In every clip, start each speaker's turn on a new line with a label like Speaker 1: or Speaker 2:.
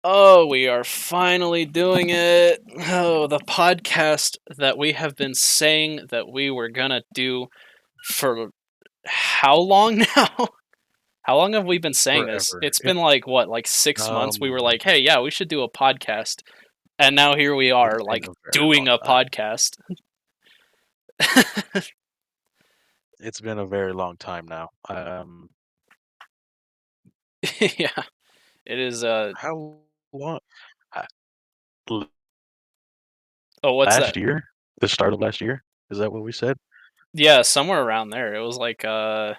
Speaker 1: Oh, we are finally doing it. Oh, the podcast that we have been saying that we were gonna do for how long now? How long have we been saying this?
Speaker 2: Forever.
Speaker 1: It's been like what, like 6 months? We were
Speaker 2: Um,
Speaker 1: like, hey, yeah, we should do a podcast. And now here we are,
Speaker 2: it's been
Speaker 1: like,
Speaker 2: a very
Speaker 1: doing
Speaker 2: long
Speaker 1: a
Speaker 2: time.
Speaker 1: podcast.
Speaker 2: It's been a very long time now.
Speaker 1: Yeah, it is.
Speaker 2: How long? Uh, l-
Speaker 1: Oh, what's that?
Speaker 2: Last year? The start of last year? Is that what we said?
Speaker 1: Yeah, somewhere around there. It was like, no,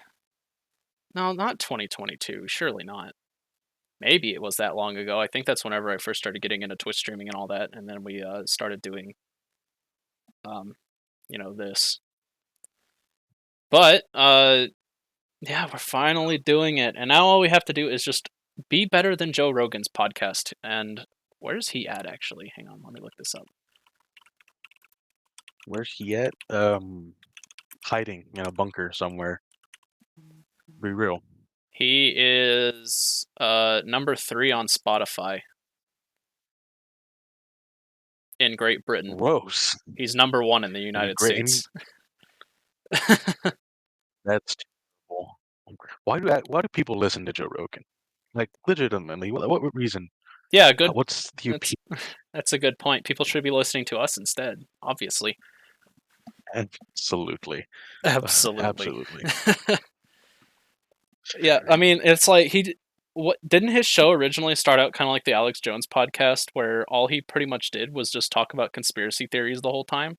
Speaker 1: not 2022. Surely not. Maybe it was that long ago. I think that's whenever I first started getting into Twitch streaming and all that, and then we started doing, um, this. But yeah, we're finally doing it, and now all we have to do is just be better than Joe Rogan's podcast. And where's he at? Actually, hang on, let me look this up.
Speaker 2: Where's he at? Hiding in a bunker somewhere. Be real.
Speaker 1: He is number 3 on Spotify in Great Britain.
Speaker 2: Gross.
Speaker 1: He's number 1 in the
Speaker 2: And
Speaker 1: United
Speaker 2: great.
Speaker 1: States.
Speaker 2: That's terrible. Why do people listen to Joe Rogan? Like legitimately, what reason?
Speaker 1: Yeah, good.
Speaker 2: What's the
Speaker 1: That's
Speaker 2: appeal?
Speaker 1: that's a good point. People should be listening to us instead, obviously.
Speaker 2: Absolutely.
Speaker 1: Absolutely.
Speaker 2: Absolutely.
Speaker 1: Yeah, I mean, it's like what didn't his show originally start out kind of like the Alex Jones podcast where all he pretty much did was just talk about conspiracy theories the whole time?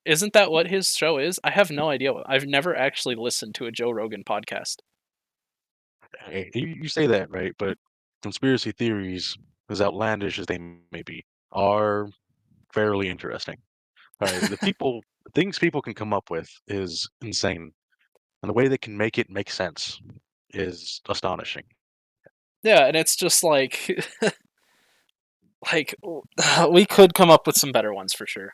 Speaker 1: Isn't that what his show is? I have no idea. I've never actually listened to a Joe Rogan podcast.
Speaker 2: Hey, you say that, right? But conspiracy theories, as outlandish as they may be, are fairly interesting. All right, the things people can come up with is insane, and the way they can make it make sense is astonishing.
Speaker 1: Yeah, and it's just like like we could come up with some better ones for sure.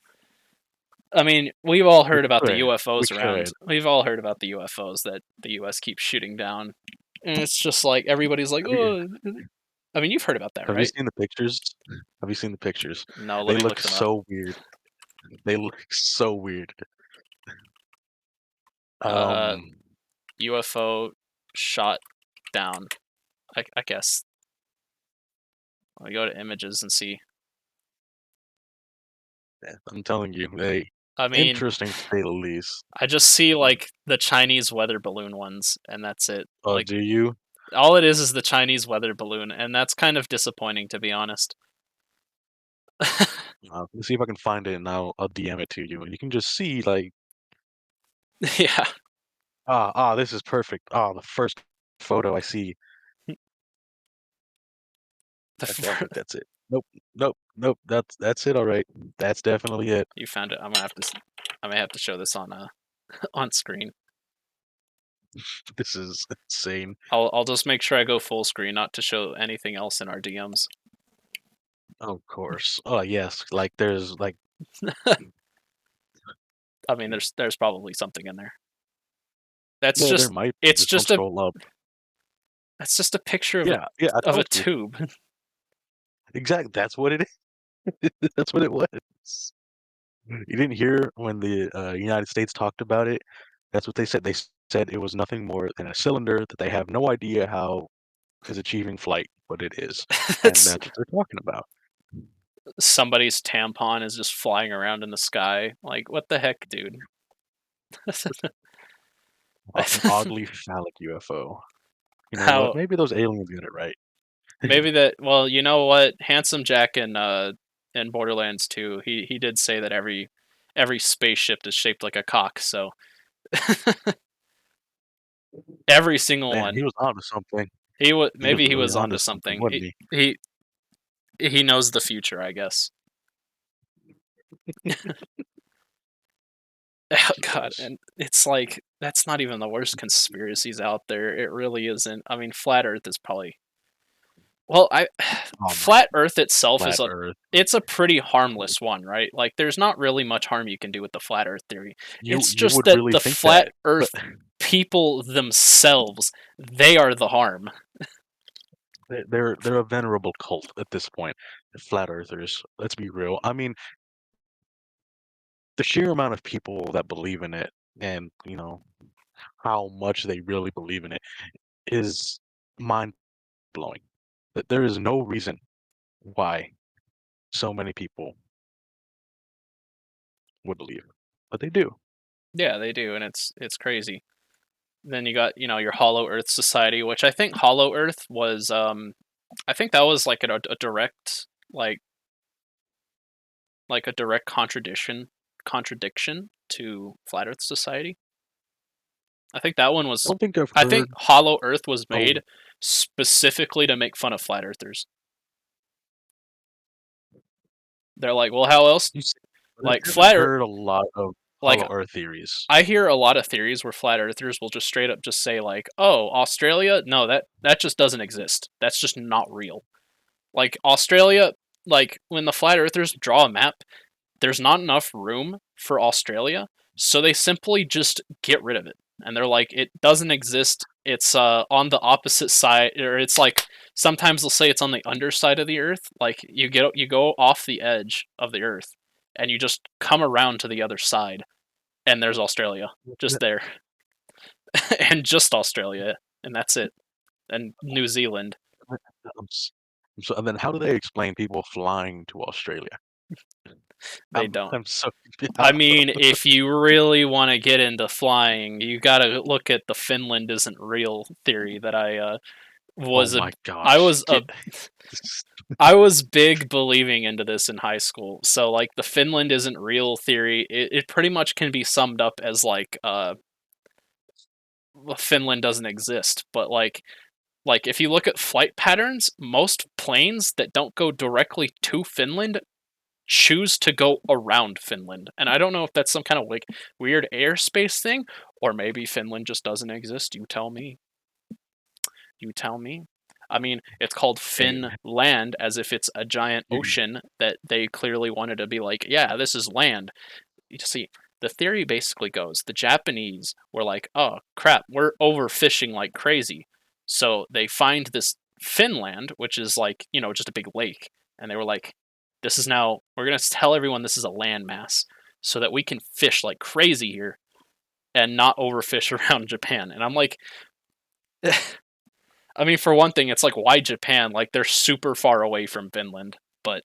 Speaker 1: I mean, we've all
Speaker 2: We
Speaker 1: heard about the
Speaker 2: could, we
Speaker 1: UFOs around.
Speaker 2: could.
Speaker 1: We've all heard about the UFOs that the US keeps shooting down. And it's just like everybody's like,
Speaker 2: Have you
Speaker 1: "Oh, I mean, you've heard about that,
Speaker 2: have you
Speaker 1: right?"
Speaker 2: seen the pictures? Have you seen the pictures?
Speaker 1: No, let
Speaker 2: They
Speaker 1: me
Speaker 2: look
Speaker 1: look them up.
Speaker 2: so weird. They look so weird.
Speaker 1: Uh,
Speaker 2: Um,
Speaker 1: UFO shot down. I guess. Let me go to images and see.
Speaker 2: I'm telling you, they
Speaker 1: I mean,
Speaker 2: interesting to say the least.
Speaker 1: I just see like the Chinese weather balloon ones, and that's it.
Speaker 2: Oh,
Speaker 1: Like
Speaker 2: do you?
Speaker 1: all it is the Chinese weather balloon, and that's kind of disappointing to be honest.
Speaker 2: Let's see if I can find it, and I'll DM it to you, and you can just see like,
Speaker 1: Yeah.
Speaker 2: this is perfect. The first photo I see.
Speaker 1: The
Speaker 2: Okay, I think that's it. Nope, nope, nope. That's it. All right, that's definitely it.
Speaker 1: You found it. I may have to show this on on screen.
Speaker 2: This is insane.
Speaker 1: I'll just make sure I go full screen, not to show anything else in our DMs.
Speaker 2: Of course. Oh yes, like there's like
Speaker 1: I mean, there's probably something in there. That's
Speaker 2: yeah, there
Speaker 1: just
Speaker 2: might be.
Speaker 1: it's
Speaker 2: Just don't
Speaker 1: just a
Speaker 2: scroll up.
Speaker 1: that's just a picture
Speaker 2: Yeah, yeah. I
Speaker 1: of a
Speaker 2: told you
Speaker 1: tube.
Speaker 2: exactly. That's what it is. That's what it was. You didn't hear when the United States talked about it. That's what they said. They said it was nothing more than a cylinder that they have no idea how is achieving flight, but it is, and
Speaker 1: That's
Speaker 2: that's what they're talking about.
Speaker 1: somebody's tampon is just flying around in the sky. Like, what the heck, dude?
Speaker 2: An oddly phallic UFO. You know what?
Speaker 1: How
Speaker 2: Maybe those aliens got it right.
Speaker 1: maybe that? Well, you know what? Handsome Jack in Borderlands 2, he did say that every spaceship is shaped like a cock. So every single
Speaker 2: Man,
Speaker 1: one.
Speaker 2: he was onto something. He was
Speaker 1: Maybe he
Speaker 2: really
Speaker 1: was
Speaker 2: onto
Speaker 1: onto
Speaker 2: something,
Speaker 1: something.
Speaker 2: wasn't he?
Speaker 1: He knows the future, I guess. Oh God,
Speaker 2: Yes.
Speaker 1: and it's like that's not even the worst conspiracies out there. It really isn't. I mean, flat Earth is probably well, I
Speaker 2: Um,
Speaker 1: flat Earth itself is
Speaker 2: Flat
Speaker 1: a
Speaker 2: Earth.
Speaker 1: it's a pretty harmless one, right? Like there's not really much harm you can do with the flat Earth theory. It's
Speaker 2: You
Speaker 1: just
Speaker 2: would
Speaker 1: that
Speaker 2: really
Speaker 1: the
Speaker 2: think that,
Speaker 1: flat
Speaker 2: but
Speaker 1: Earth people themselves, they are the harm.
Speaker 2: they're a venerable cult at this point. Flat earthers. Let's be real. I mean, the sheer amount of people that believe in it, and how much they really believe in it, is mind blowing. That there is no reason why so many people would believe, but they do.
Speaker 1: Yeah, they do, and it's crazy. Then you got your Hollow Earth Society, which I think Hollow Earth was I think that was like a direct like a direct contradiction to Flat Earth Society. I think that one
Speaker 2: I
Speaker 1: was.
Speaker 2: don't think I've
Speaker 1: I think
Speaker 2: heard.
Speaker 1: Hollow Earth was
Speaker 2: Oh,
Speaker 1: made specifically to make fun of flat earthers. They're like, well, how else?
Speaker 2: you say, but I
Speaker 1: Like
Speaker 2: haven't
Speaker 1: flat Earth,
Speaker 2: heard a lot of
Speaker 1: like
Speaker 2: Hollow Earth theories.
Speaker 1: I hear a lot of theories where flat earthers will just straight up just say like, "Oh, Australia? No, that just doesn't exist. That's just not real." Like Australia, like when the flat earthers draw a map, there's not enough room for Australia, so they simply just get rid of it. And they're like, it doesn't exist. It's on the opposite side, or it's like sometimes they'll say it's on the underside of the Earth. Like you go off the edge of the Earth, and you just come around to the other side, and there's Australia just there, and just Australia, and that's it, and New Zealand.
Speaker 2: I'm s- so, and then how do they explain people flying to Australia?
Speaker 1: They don't.
Speaker 2: I'm so
Speaker 1: I
Speaker 2: how,
Speaker 1: mean, if you really want to get into flying, you got to look at the Finland isn't real theory that
Speaker 2: oh
Speaker 1: was a
Speaker 2: my
Speaker 1: I
Speaker 2: gosh,
Speaker 1: was a
Speaker 2: get this-
Speaker 1: I was big believing into this in high school. So like the Finland isn't real theory, it pretty much can be summed up as like Finland doesn't exist. But like if you look at flight patterns, most planes that don't go directly to Finland choose to go around Finland. And I don't know if that's some kind of like weird airspace thing, or maybe Finland just doesn't exist. You tell me. You tell me. I mean, it's called
Speaker 2: hey,
Speaker 1: Finland as if it's a giant
Speaker 2: you-
Speaker 1: ocean that they clearly wanted to be like, yeah, this is land. You see, the theory basically goes the Japanese were like, oh crap, we're overfishing like crazy. So they find this Finland, which is like, just a big lake. And they were like, we're going to tell everyone this is a landmass so that we can fish like crazy here and not overfish around Japan. And I'm like, I mean, for one thing, it's like, why Japan? Like, they're super far away from Finland, but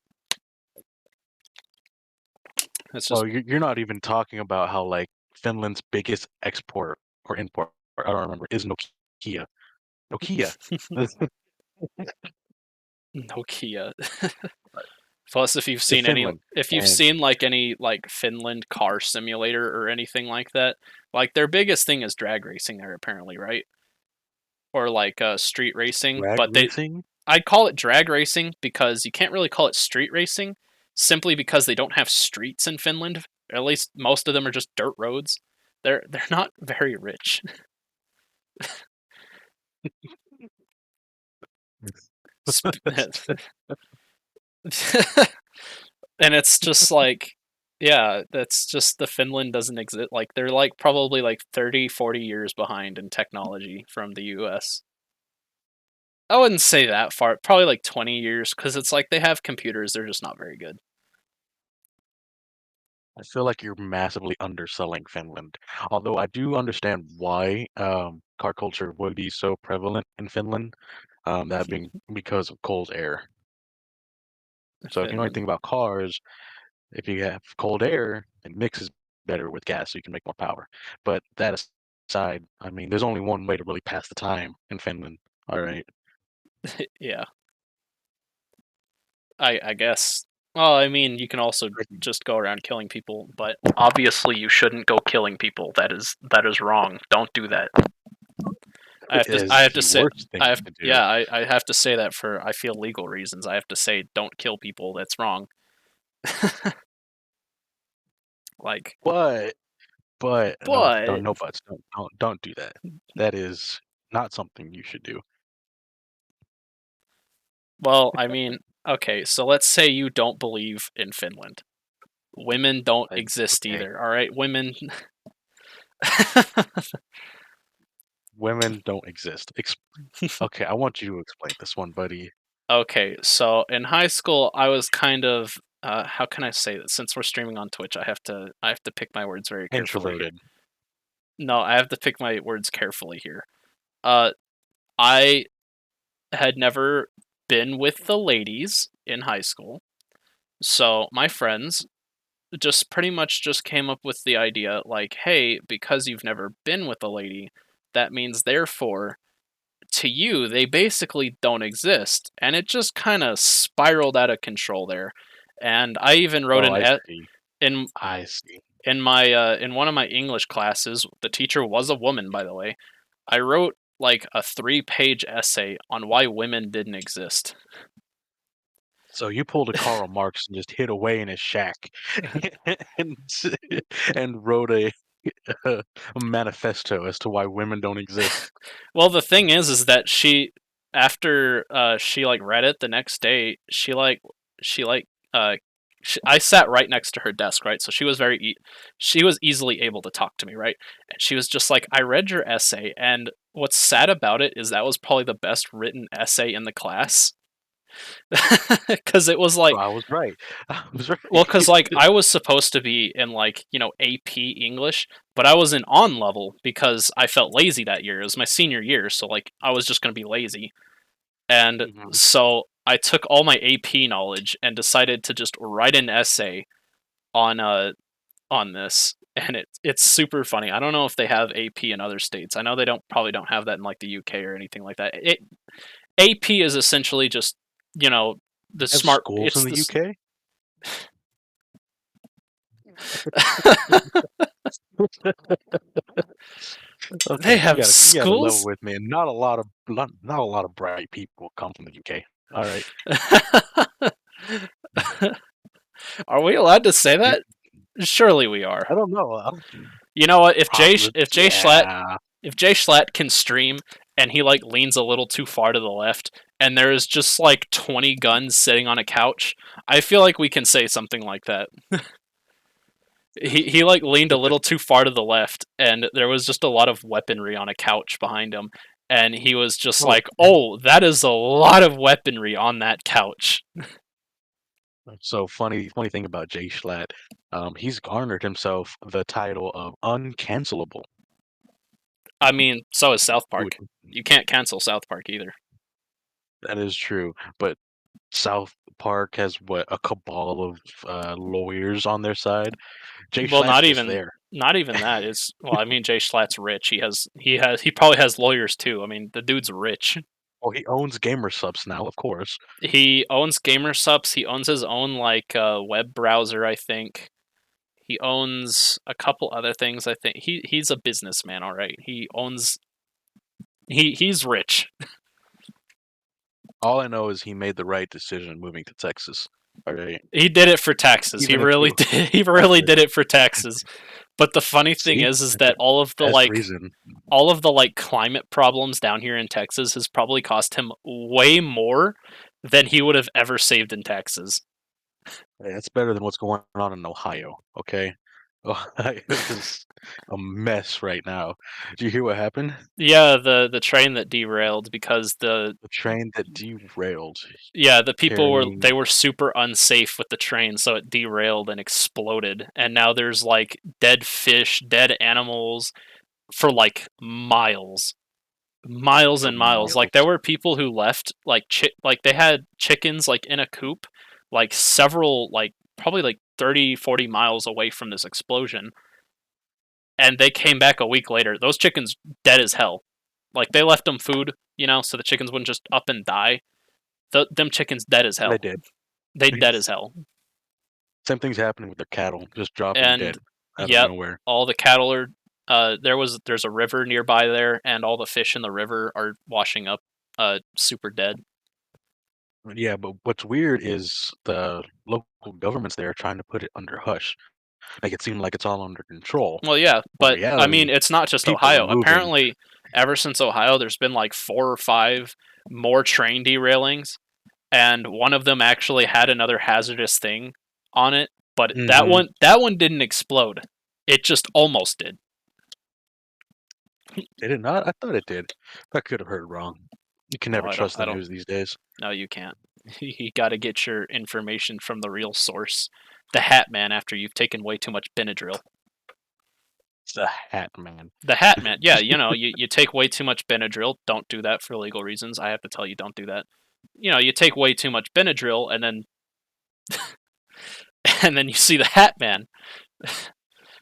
Speaker 1: it's just,
Speaker 2: well, you're not even talking about how like Finland's biggest export or import, I don't remember, is Nokia. Nokia.
Speaker 1: Nokia. Plus,
Speaker 2: To Finland,
Speaker 1: if you've
Speaker 2: and
Speaker 1: seen like any like Finland car simulator or anything like that, like their biggest thing is drag racing there, apparently, right? Or like street racing,
Speaker 2: drag
Speaker 1: but
Speaker 2: racing.
Speaker 1: I'd call it drag racing because you can't really call it street racing, simply because they don't have streets in Finland. Or at least most of them are just dirt roads. They're not very rich. And it's just like, yeah, that's just the Finland doesn't exist. Like they're like probably like 30, 40 years behind in technology from the US. I wouldn't say that far, probably like 20 years, because it's like they have computers, they're just not very good.
Speaker 2: I feel like you're massively underselling Finland. Although I do understand why car culture would be so prevalent in Finland, that being because of cold air. So if you know
Speaker 1: Finland.
Speaker 2: anything about cars, if you have cold air, it mixes better with gas, so you can make more power. But that aside, I mean, there's only one way to really pass the time in Finland. All right.
Speaker 1: Yeah, I guess. Well, I mean, you can also just go around killing people, but obviously you shouldn't go killing people. That is wrong. Don't do that.
Speaker 2: It
Speaker 1: I
Speaker 2: is
Speaker 1: have to
Speaker 2: the
Speaker 1: say
Speaker 2: worst thing to do.
Speaker 1: I have to say that for I feel legal reasons. I have to say don't kill people. That's wrong. Like,
Speaker 2: But no,
Speaker 1: but
Speaker 2: don't no buts. Don't do that. That is not something you should do.
Speaker 1: well, I mean, okay, so let's say you don't believe in Finland. Women don't exist
Speaker 2: Okay.
Speaker 1: either. All right, women.
Speaker 2: women don't exist. Okay, I want you to explain this one, buddy.
Speaker 1: Okay, so in high school, I was kind of how can I say this? Since we're streaming on Twitch, I have to pick my words very carefully here.
Speaker 2: Introverted.
Speaker 1: No, I have to pick my words carefully here. Uh, I had never been with the ladies in high school, so my friends just pretty much just came up with the idea like, hey, because you've never been with a lady, that means therefore to you they basically don't exist, and it just kind of spiraled out of control there. And I even wrote
Speaker 2: Oh, I see.
Speaker 1: in
Speaker 2: I see.
Speaker 1: my in one of my English classes. The teacher was a woman, by the way. I wrote like a 3-page essay on why women didn't exist.
Speaker 2: So you pulled a Karl Marx and just hid away in his shack and and wrote a manifesto as to why women don't exist.
Speaker 1: Well, the thing is that after she like read it the next day, she like I sat right next to her desk, right? So she was easily able to talk to me, right? And she was just like, "I read your essay, and what's sad about it is that was probably the best written essay in the class." Because it was
Speaker 2: So
Speaker 1: like,
Speaker 2: I was right. I was
Speaker 1: well,
Speaker 2: right.
Speaker 1: because like I was supposed to be in like AP English, but I was in on level because I felt lazy that year. It was my senior year, so like I was just gonna be lazy, and
Speaker 2: Mhm.
Speaker 1: so I took all my AP knowledge and decided to just write an essay on on this, and it's super funny. I don't know if they have AP in other states. I know they don't have that in like the UK or anything like that. AP is essentially just you know the
Speaker 2: Have
Speaker 1: smart.
Speaker 2: schools in
Speaker 1: It's
Speaker 2: the
Speaker 1: this.
Speaker 2: UK?
Speaker 1: They
Speaker 2: Okay,
Speaker 1: have
Speaker 2: you gotta level
Speaker 1: schools.
Speaker 2: with me, and not a lot of bright people come from the UK. All right,
Speaker 1: Are we allowed to say
Speaker 2: you,
Speaker 1: that? Surely we are.
Speaker 2: I don't know.
Speaker 1: You know what?
Speaker 2: Yeah.
Speaker 1: If Jay Schlatt can stream and he like leans a little too far to the left and there's just like 20 guns sitting on a couch, I feel like we can say something like that. He like leaned a little too far to the left and there was just a lot of weaponry on a couch behind him, and he was just
Speaker 2: Oh,
Speaker 1: like, "Oh, that is a lot of weaponry on that couch."
Speaker 2: so funny thing about Jay Schlatt, he's garnered himself the title of uncancelable.
Speaker 1: I mean, so is South
Speaker 2: Who
Speaker 1: Park. You can't cancel South Park either.
Speaker 2: That is true, but South Park has what a cabal of lawyers on their side. Jay
Speaker 1: Well,
Speaker 2: Schlatt's just there.
Speaker 1: not even that. It's well, I mean, Jay Schlatt's rich. He probably has lawyers too. I mean, the dude's rich.
Speaker 2: Oh, he owns Gamer Subs now, of course.
Speaker 1: He owns GamerSups. He owns his own like web browser, I think. He owns a couple other things. I think he's a businessman. All right, he's rich.
Speaker 2: All I know is he made the right decision moving to Texas. All right,
Speaker 1: He did it for taxes. He
Speaker 2: even if he
Speaker 1: really
Speaker 2: was
Speaker 1: did. He really
Speaker 2: after.
Speaker 1: did it for taxes. But the funny thing
Speaker 2: See,
Speaker 1: is that
Speaker 2: best reason.
Speaker 1: all of the like climate problems down here in Texas has probably cost him way more than he would have ever saved in taxes.
Speaker 2: Hey, that's better than what's going on in Ohio. Okay, Ohio is a mess right now. Do you hear what happened?
Speaker 1: Yeah, the train that derailed because
Speaker 2: The train that derailed
Speaker 1: the people
Speaker 2: carrying.
Speaker 1: were super unsafe with the train, so it derailed and exploded. And now there's like dead fish, dead animals for like miles
Speaker 2: For
Speaker 1: and miles. Like
Speaker 2: miles.
Speaker 1: there were people who left like they had chickens like in a coop, like several like probably like 30, 40 miles away from this explosion, and they came back a week later. Those chickens dead as hell. Like they left them food, so the chickens wouldn't just up and die. Them chickens dead as
Speaker 2: They
Speaker 1: hell.
Speaker 2: did.
Speaker 1: They dead as hell.
Speaker 2: Same thing's happening with their cattle, just dropping
Speaker 1: And
Speaker 2: dead out of
Speaker 1: yep,
Speaker 2: nowhere.
Speaker 1: all the cattle are. There's a river nearby there, and all the fish in the river are washing up, super dead.
Speaker 2: Yeah, but what's weird is the local governments there are trying to put it under hush, make it seem like it's all under control.
Speaker 1: Well, yeah,
Speaker 2: When
Speaker 1: but I
Speaker 2: reality,
Speaker 1: mean, it's not just
Speaker 2: people are
Speaker 1: Ohio.
Speaker 2: moving.
Speaker 1: Apparently, ever since Ohio, there's been like 4 or 5 more train derailings, and one of them actually had another hazardous thing on it, but
Speaker 2: Hmm.
Speaker 1: that one didn't explode. It just almost did.
Speaker 2: Did it not? I thought it did. I could have heard wrong. You can
Speaker 1: No,
Speaker 2: never
Speaker 1: I don't.
Speaker 2: trust the
Speaker 1: I don't.
Speaker 2: news these days.
Speaker 1: No, you can't. You got to get your information from the real source, the Hat Man. After you've taken way too much Benadryl.
Speaker 2: It's the Hat Man.
Speaker 1: The Hat Man. Yeah, you take way too much Benadryl. Don't do that for legal reasons. I have to tell you, don't do that. You take way too much Benadryl, and then and then you see the Hat Man,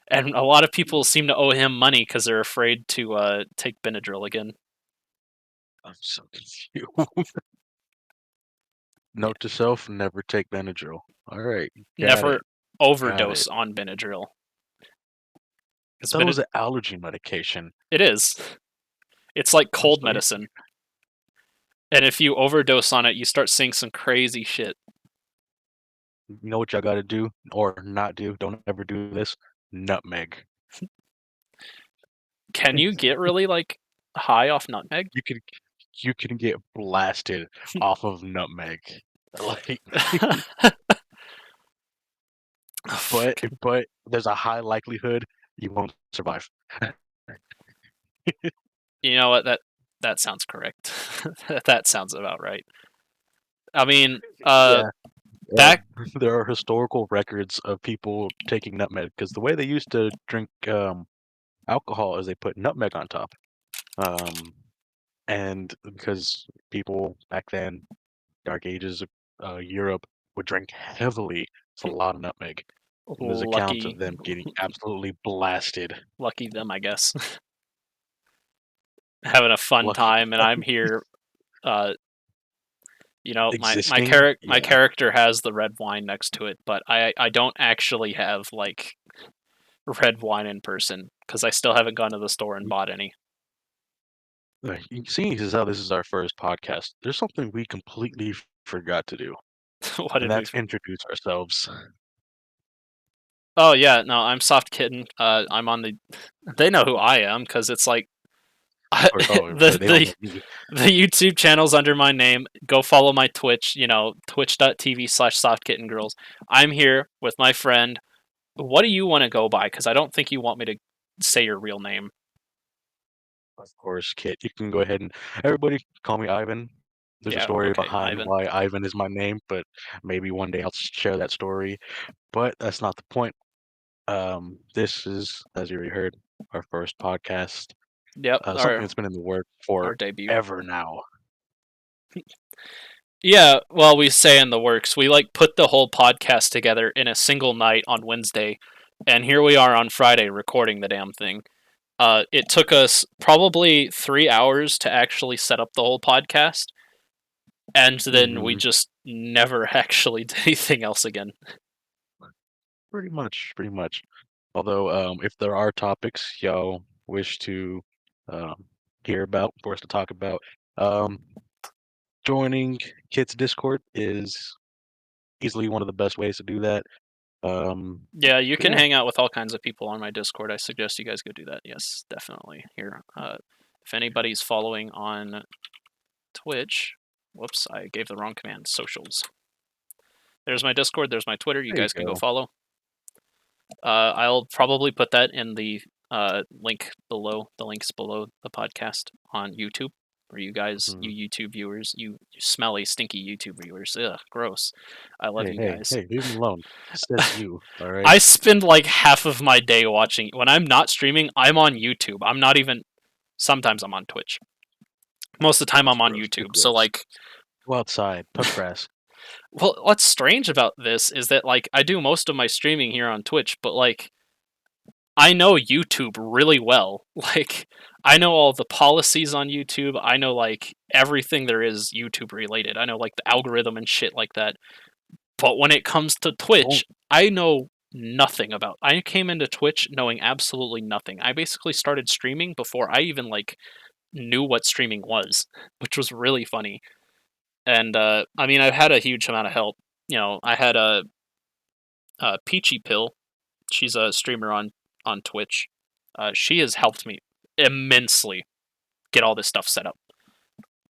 Speaker 1: and a lot of people seem to owe him money because they're afraid to take Benadryl again.
Speaker 2: I'm so confused. Note to self: never take Benadryl. All right, got
Speaker 1: Never
Speaker 2: it, got
Speaker 1: overdose
Speaker 2: it.
Speaker 1: on Benadryl.
Speaker 2: I
Speaker 1: Because
Speaker 2: thought it was an allergy medication.
Speaker 1: it is. It's like
Speaker 2: I'm
Speaker 1: cold
Speaker 2: so
Speaker 1: medicine, and if you overdose on it, you start seeing some crazy shit.
Speaker 2: you know what y'all got to do or not do. Don't ever do this. Nutmeg.
Speaker 1: Can you get really like high off nutmeg?
Speaker 2: You can you can get blasted off of nutmeg. Like, but there's a high likelihood you won't survive.
Speaker 1: You know what? That sounds correct. That sounds about right. I mean,
Speaker 2: Yeah,
Speaker 1: back.
Speaker 2: there are historical records of people taking nutmeg because the way they used to drink alcohol is they put nutmeg on top. Um, and because people back then, Dark Ages, Europe would drink heavily, it's a lot of nutmeg. And there's accounts of
Speaker 1: Lucky,
Speaker 2: them getting absolutely blasted.
Speaker 1: lucky them, I guess. Having a fun
Speaker 2: Lucky
Speaker 1: time, and I'm here. Uh,
Speaker 2: existing,
Speaker 1: my
Speaker 2: yeah.
Speaker 1: character has the red wine next to it, but I don't actually have like red wine in person because I still haven't gone to the store and bought any.
Speaker 2: Seeing as how this is our first podcast, there's something we completely forgot to do,
Speaker 1: What
Speaker 2: and
Speaker 1: did we?
Speaker 2: that's introduce ourselves.
Speaker 1: Oh yeah, no, I'm Soft Kitten. I'm on the. They know who I am because it's like
Speaker 2: Or oh,
Speaker 1: the
Speaker 2: but they don't
Speaker 1: the
Speaker 2: know me.
Speaker 1: the YouTube channel's under my name. Go follow my Twitch. Twitch.tv/SoftKittenGirls. I'm here with my friend. What do you want to go by? Because I don't think you want me to say your real name.
Speaker 2: Of course, Kit. You can go ahead and everybody call me Ivan. There's a
Speaker 1: Yeah,
Speaker 2: story
Speaker 1: okay,
Speaker 2: behind
Speaker 1: Ivan.
Speaker 2: why Ivan is my name, but maybe one day I'll share that story. But that's not the point. This is, as you already heard, our first podcast.
Speaker 1: Yep,
Speaker 2: Something that's been in the work
Speaker 1: our
Speaker 2: for
Speaker 1: debut.
Speaker 2: ever now.
Speaker 1: Yeah, well, we say in the works. We like put the whole podcast together in a single night on Wednesday, and here we are on Friday recording the damn thing. It took us probably 3 hours to actually set up the whole podcast, and then we
Speaker 2: Hmm.
Speaker 1: just never actually did anything else again.
Speaker 2: Pretty much, pretty much. Although, if there are topics y'all wish to um, hear about, for us to talk about, um, joining Kit's Discord is easily one of the best ways to do that.
Speaker 1: Yeah, you
Speaker 2: But
Speaker 1: can
Speaker 2: yeah,
Speaker 1: hang out with all kinds of people on my Discord. I suggest you guys go do that. Yes, definitely. Here, if anybody's following on Twitch, whoops, I gave the wrong command. Socials. There's my Discord. There's my Twitter. You
Speaker 2: there you
Speaker 1: guys can go
Speaker 2: go.
Speaker 1: follow. I'll probably put that in the link below. The links below the podcast on YouTube. For you guys,
Speaker 2: Mhm.
Speaker 1: you YouTube viewers, you smelly, stinky YouTube viewers. Ugh, gross. I love
Speaker 2: Hey,
Speaker 1: you
Speaker 2: hey,
Speaker 1: guys.
Speaker 2: hey, leave him alone. Says you, all right?
Speaker 1: I spend like half of my day watching. When I'm not streaming, I'm on YouTube. I'm not even. Sometimes I'm on Twitch. Most of the time,
Speaker 2: That's
Speaker 1: I'm on
Speaker 2: gross. You're
Speaker 1: YouTube. So
Speaker 2: gross.
Speaker 1: like,
Speaker 2: Go outside, touch grass.
Speaker 1: well, what's strange about this is that like I do most of my streaming here on Twitch, but like I know YouTube really well. Like I know all the policies on YouTube. I know like everything there is YouTube related. I know like the algorithm and shit like that. But when it comes to
Speaker 2: Don't
Speaker 1: Twitch, I know nothing about. I came into Twitch knowing absolutely nothing. I basically started streaming before I even like knew what streaming was, which was really funny. And I mean, I've had a huge amount of help. I had a Peachy Pill. She's a streamer on Twitch. She has helped me immensely get all this stuff set up.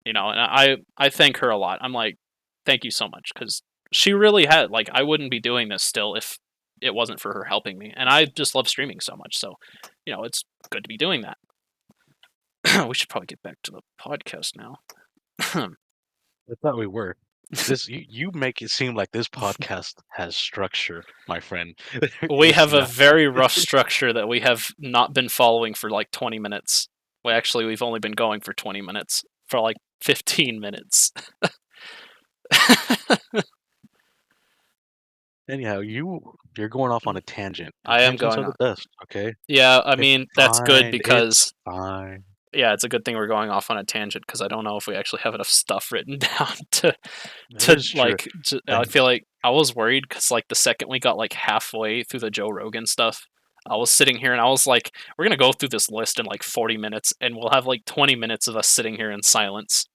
Speaker 1: And I thank her a lot. I'm like, thank you so much because she really had like I wouldn't be doing this still if it wasn't for her helping me. And I just love streaming so much. So, it's good to be doing that. We should probably get back to the podcast now.
Speaker 2: I thought we were. This you make it seem like this podcast has structure, my friend.
Speaker 1: We
Speaker 2: It's
Speaker 1: have a
Speaker 2: not.
Speaker 1: very rough structure that we have not been following for like 20 minutes. Well, actually, we've only been going for 20 minutes, for like 15 minutes.
Speaker 2: Anyhow, you're going off on a tangent, and
Speaker 1: I am
Speaker 2: tangents
Speaker 1: going
Speaker 2: are the
Speaker 1: on.
Speaker 2: best. Okay,
Speaker 1: Yeah, I
Speaker 2: it's
Speaker 1: mean, that's good
Speaker 2: fine. It's
Speaker 1: because,
Speaker 2: fine.
Speaker 1: yeah, it's a good thing we're going off on a tangent because I don't know if we actually have enough stuff written down
Speaker 2: That
Speaker 1: to
Speaker 2: is true.
Speaker 1: like. I
Speaker 2: And
Speaker 1: feel like I was worried because like the second we got like halfway through the Joe Rogan stuff, I was sitting here and I was like, we're gonna go through this list in like 40 minutes, and we'll have like 20 minutes of us sitting here in silence.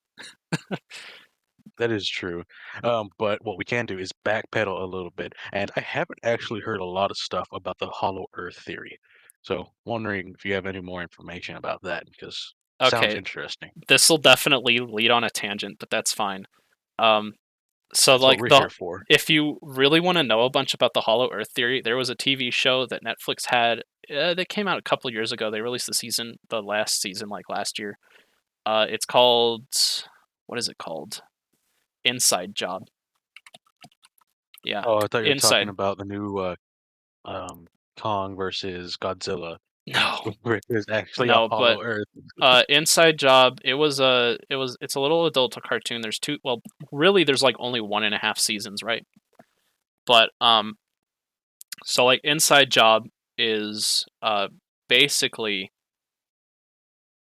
Speaker 2: that is true. But what we can do is backpedal a little bit. And I haven't actually heard a lot of stuff about the Hollow Earth theory. So wondering if you have any more information about that because sounds
Speaker 1: Okay,
Speaker 2: interesting.
Speaker 1: this will definitely lead on a tangent, but that's fine. Um, so
Speaker 2: That's what
Speaker 1: like
Speaker 2: we're
Speaker 1: the
Speaker 2: here for.
Speaker 1: if you really want to know a bunch about the Hollow Earth theory, there was a TV show that Netflix had. That came out a couple years ago. They released the last season, like last year. It's called, what is it called? Inside Job. Yeah,
Speaker 2: Oh, I thought you were talking
Speaker 1: Inside.
Speaker 2: about the new um, Kong versus Godzilla,
Speaker 1: No,
Speaker 2: where there's actually a
Speaker 1: no, but
Speaker 2: Hollow Earth.
Speaker 1: Inside Job. It's a little adult cartoon. There's two. Well, really, there's like only 1.5 seasons, right? But so like Inside Job is basically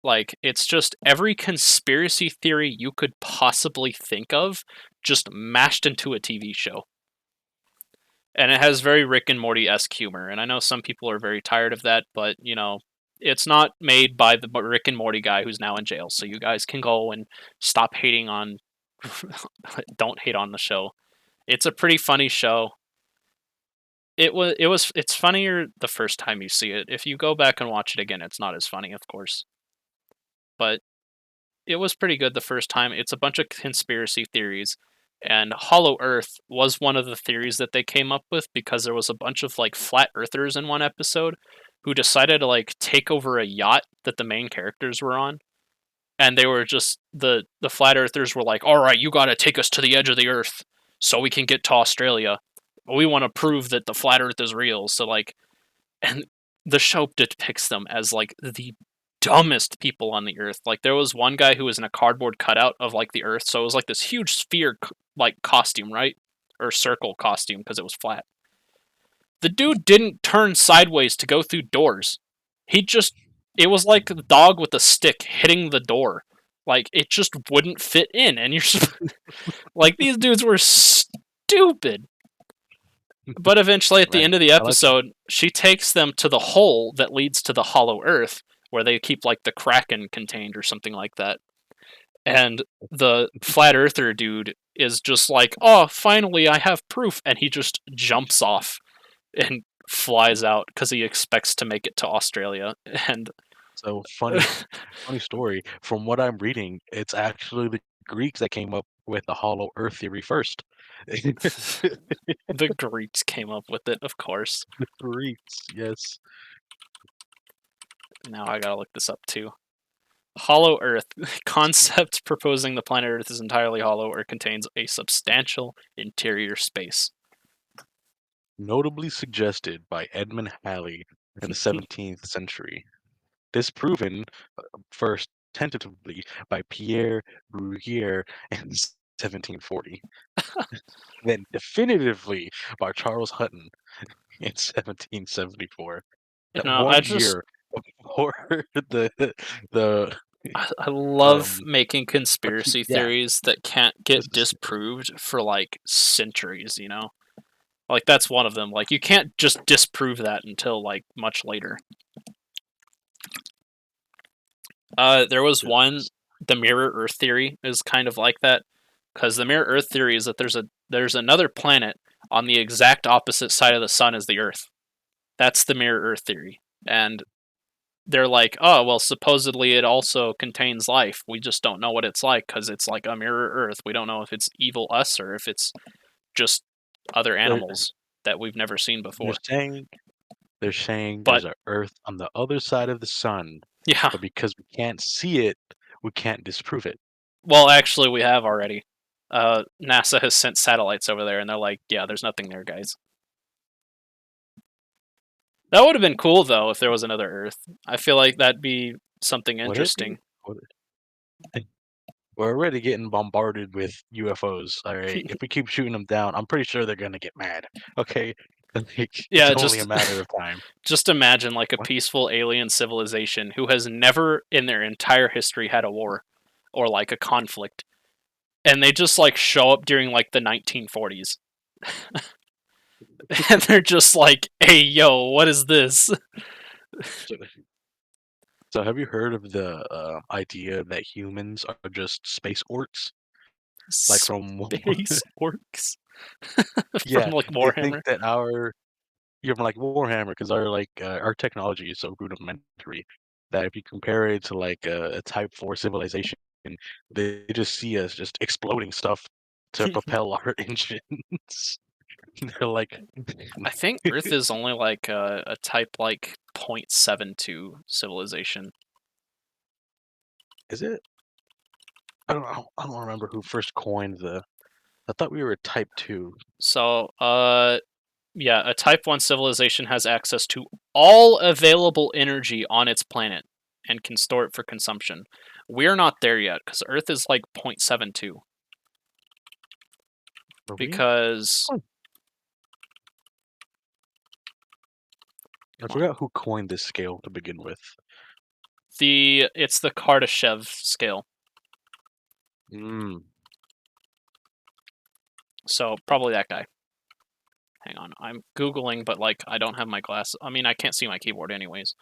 Speaker 1: like it's just every conspiracy theory you could possibly think of just mashed into a TV show. And it has very Rick and Morty esque humor. And I know some people are very tired of that, but you know, it's not made by the Rick and Morty guy who's now in jail. So you guys can go and stop hating on. Don't hate on the show. It's a pretty funny show. It's funnier the first time you see it. If you go back and watch it again, it's not as funny, of course. But it was pretty good the first time. It's a bunch of conspiracy theories, and Hollow Earth was one of the theories that they came up with because there was a bunch of like flat earthers in one episode who decided to like take over a yacht that the main characters were on. And they were just the flat earthers were like, "All right, you got to take us to the edge of the earth so we can get to Australia. We want to prove that the flat earth is real." So like, and the show depicts them as like the dumbest people on the earth. Like there was one guy who was in a cardboard cutout of like the earth, so it was like this huge sphere like costume, right? Or circle costume because it was flat. The dude didn't turn sideways to go through doors. He just it was like the dog with a stick hitting the door. Like it just wouldn't fit in and you're like these dudes were stupid. But eventually, at the
Speaker 2: Man,
Speaker 1: end of the
Speaker 2: I like that.
Speaker 1: episode, she takes them to the hole that leads to the Hollow Earth, where they keep like the Kraken contained or something like that. And the flat earther dude is just like, "Oh, finally, I have proof," and he just jumps off and flies out because he expects to make it to Australia. And
Speaker 2: So funny story. From what I'm reading, it's actually the Greeks that came up with the Hollow Earth theory first.
Speaker 1: the Greeks came up with it, of course.
Speaker 2: The Greeks, yes.
Speaker 1: Now I gotta look this up too. Hollow Earth concept proposing the planet Earth is entirely hollow or contains a substantial interior space.
Speaker 2: Notably suggested by Edmund Halley in the 17th century. Disproven first tentatively by Pierre Bruguière in 1740, then definitively by Charles Hutton in 1774.
Speaker 1: You
Speaker 2: That
Speaker 1: know, I
Speaker 2: one
Speaker 1: just
Speaker 2: year before the
Speaker 1: I love
Speaker 2: um
Speaker 1: making conspiracy
Speaker 2: yeah,
Speaker 1: theories that can't
Speaker 2: this
Speaker 1: get
Speaker 2: is
Speaker 1: disproved for like centuries, you know? Like that's one of them. Like you can't just disprove that until like much later. There was one,
Speaker 2: this
Speaker 1: the mirror Earth theory is kind of like that, because the mirror Earth theory is that there's another planet on the exact opposite side of the sun as the Earth. That's the mirror Earth theory, and they're like, oh well, supposedly it also contains life. We just don't know what it's like because it's like a mirror Earth. We don't know if it's evil us or if it's just other
Speaker 2: they're
Speaker 1: animals that we've never seen
Speaker 2: they're
Speaker 1: before.
Speaker 2: saying they're saying
Speaker 1: But
Speaker 2: there's a Earth on the other side of the sun
Speaker 1: Yeah.
Speaker 2: but because we can't see it, we can't disprove it.
Speaker 1: Well, actually, we have already. NASA has sent satellites over there, and they're like, "Yeah, there's nothing there, guys." That would have been cool though if there was another Earth. I feel like that'd be something
Speaker 2: Would it be?
Speaker 1: interesting.
Speaker 2: Would it? We're already getting bombarded with UFOs. All right, if we keep shooting them down, I'm pretty sure they're gonna get mad. Okay, like, it's
Speaker 1: Yeah,
Speaker 2: only a
Speaker 1: just
Speaker 2: matter of time.
Speaker 1: just imagine like a
Speaker 2: What?
Speaker 1: peaceful alien civilization who has never in their entire history had a war or like a conflict, and they just like show up during like the 1940s, and they're just like, "Hey, yo, what is this?"
Speaker 2: So, so have you heard of the idea that humans are just space orcs? Like from
Speaker 1: Space orcs from
Speaker 2: yeah,
Speaker 1: like
Speaker 2: they think
Speaker 1: Warhammer.
Speaker 2: that our you're like Warhammer because our technology is so rudimentary that if you compare it to like a Type 4 civilization, they just see us just exploding stuff to propel our engines. They're like,
Speaker 1: I think Earth is only like a type like 0.72 civilization.
Speaker 2: is it? I don't remember who first coined the. I thought we were a Type 2.
Speaker 1: So, yeah, a Type 1 civilization has access to all available energy on its planet and can store it for consumption. We're not there yet because Earth is like 0.72.
Speaker 2: Are we?
Speaker 1: Because,
Speaker 2: Oh, I
Speaker 1: come on,
Speaker 2: forgot who coined this scale to begin with.
Speaker 1: it's the Kardashev scale.
Speaker 2: Mm,
Speaker 1: So, probably that guy. Hang on, I'm Googling, but like, I don't have my glasses. I mean, I can't see my keyboard anyways.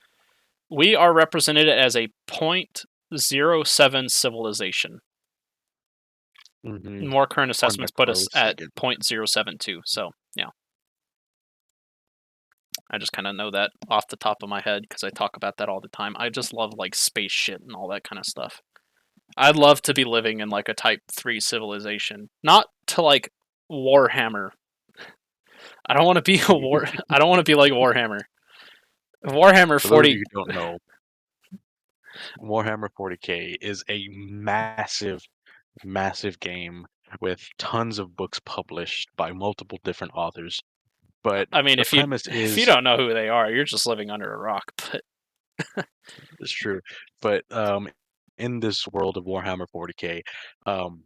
Speaker 1: We are represented as a 0.07 civilization.
Speaker 2: mm-hmm.
Speaker 1: More current
Speaker 2: One
Speaker 1: assessments put us at
Speaker 2: microsecond.
Speaker 1: 0.072. So, yeah, I just kind of know that off the top of my head because I talk about that all the time. I just love like space shit and all that kind of stuff. I'd love to be living in like a Type 3 civilization. Not to like Warhammer. I don't want to be a war. I don't want to be like Warhammer. Warhammer
Speaker 2: For those of
Speaker 1: 40.
Speaker 2: you who don't know, Warhammer 40K is a massive, massive game with tons of books published by multiple different authors. But
Speaker 1: I mean,
Speaker 2: the premise
Speaker 1: if you
Speaker 2: is
Speaker 1: don't know who they are, you're just living under a rock. But
Speaker 2: is true. But in this world of Warhammer 40K, um,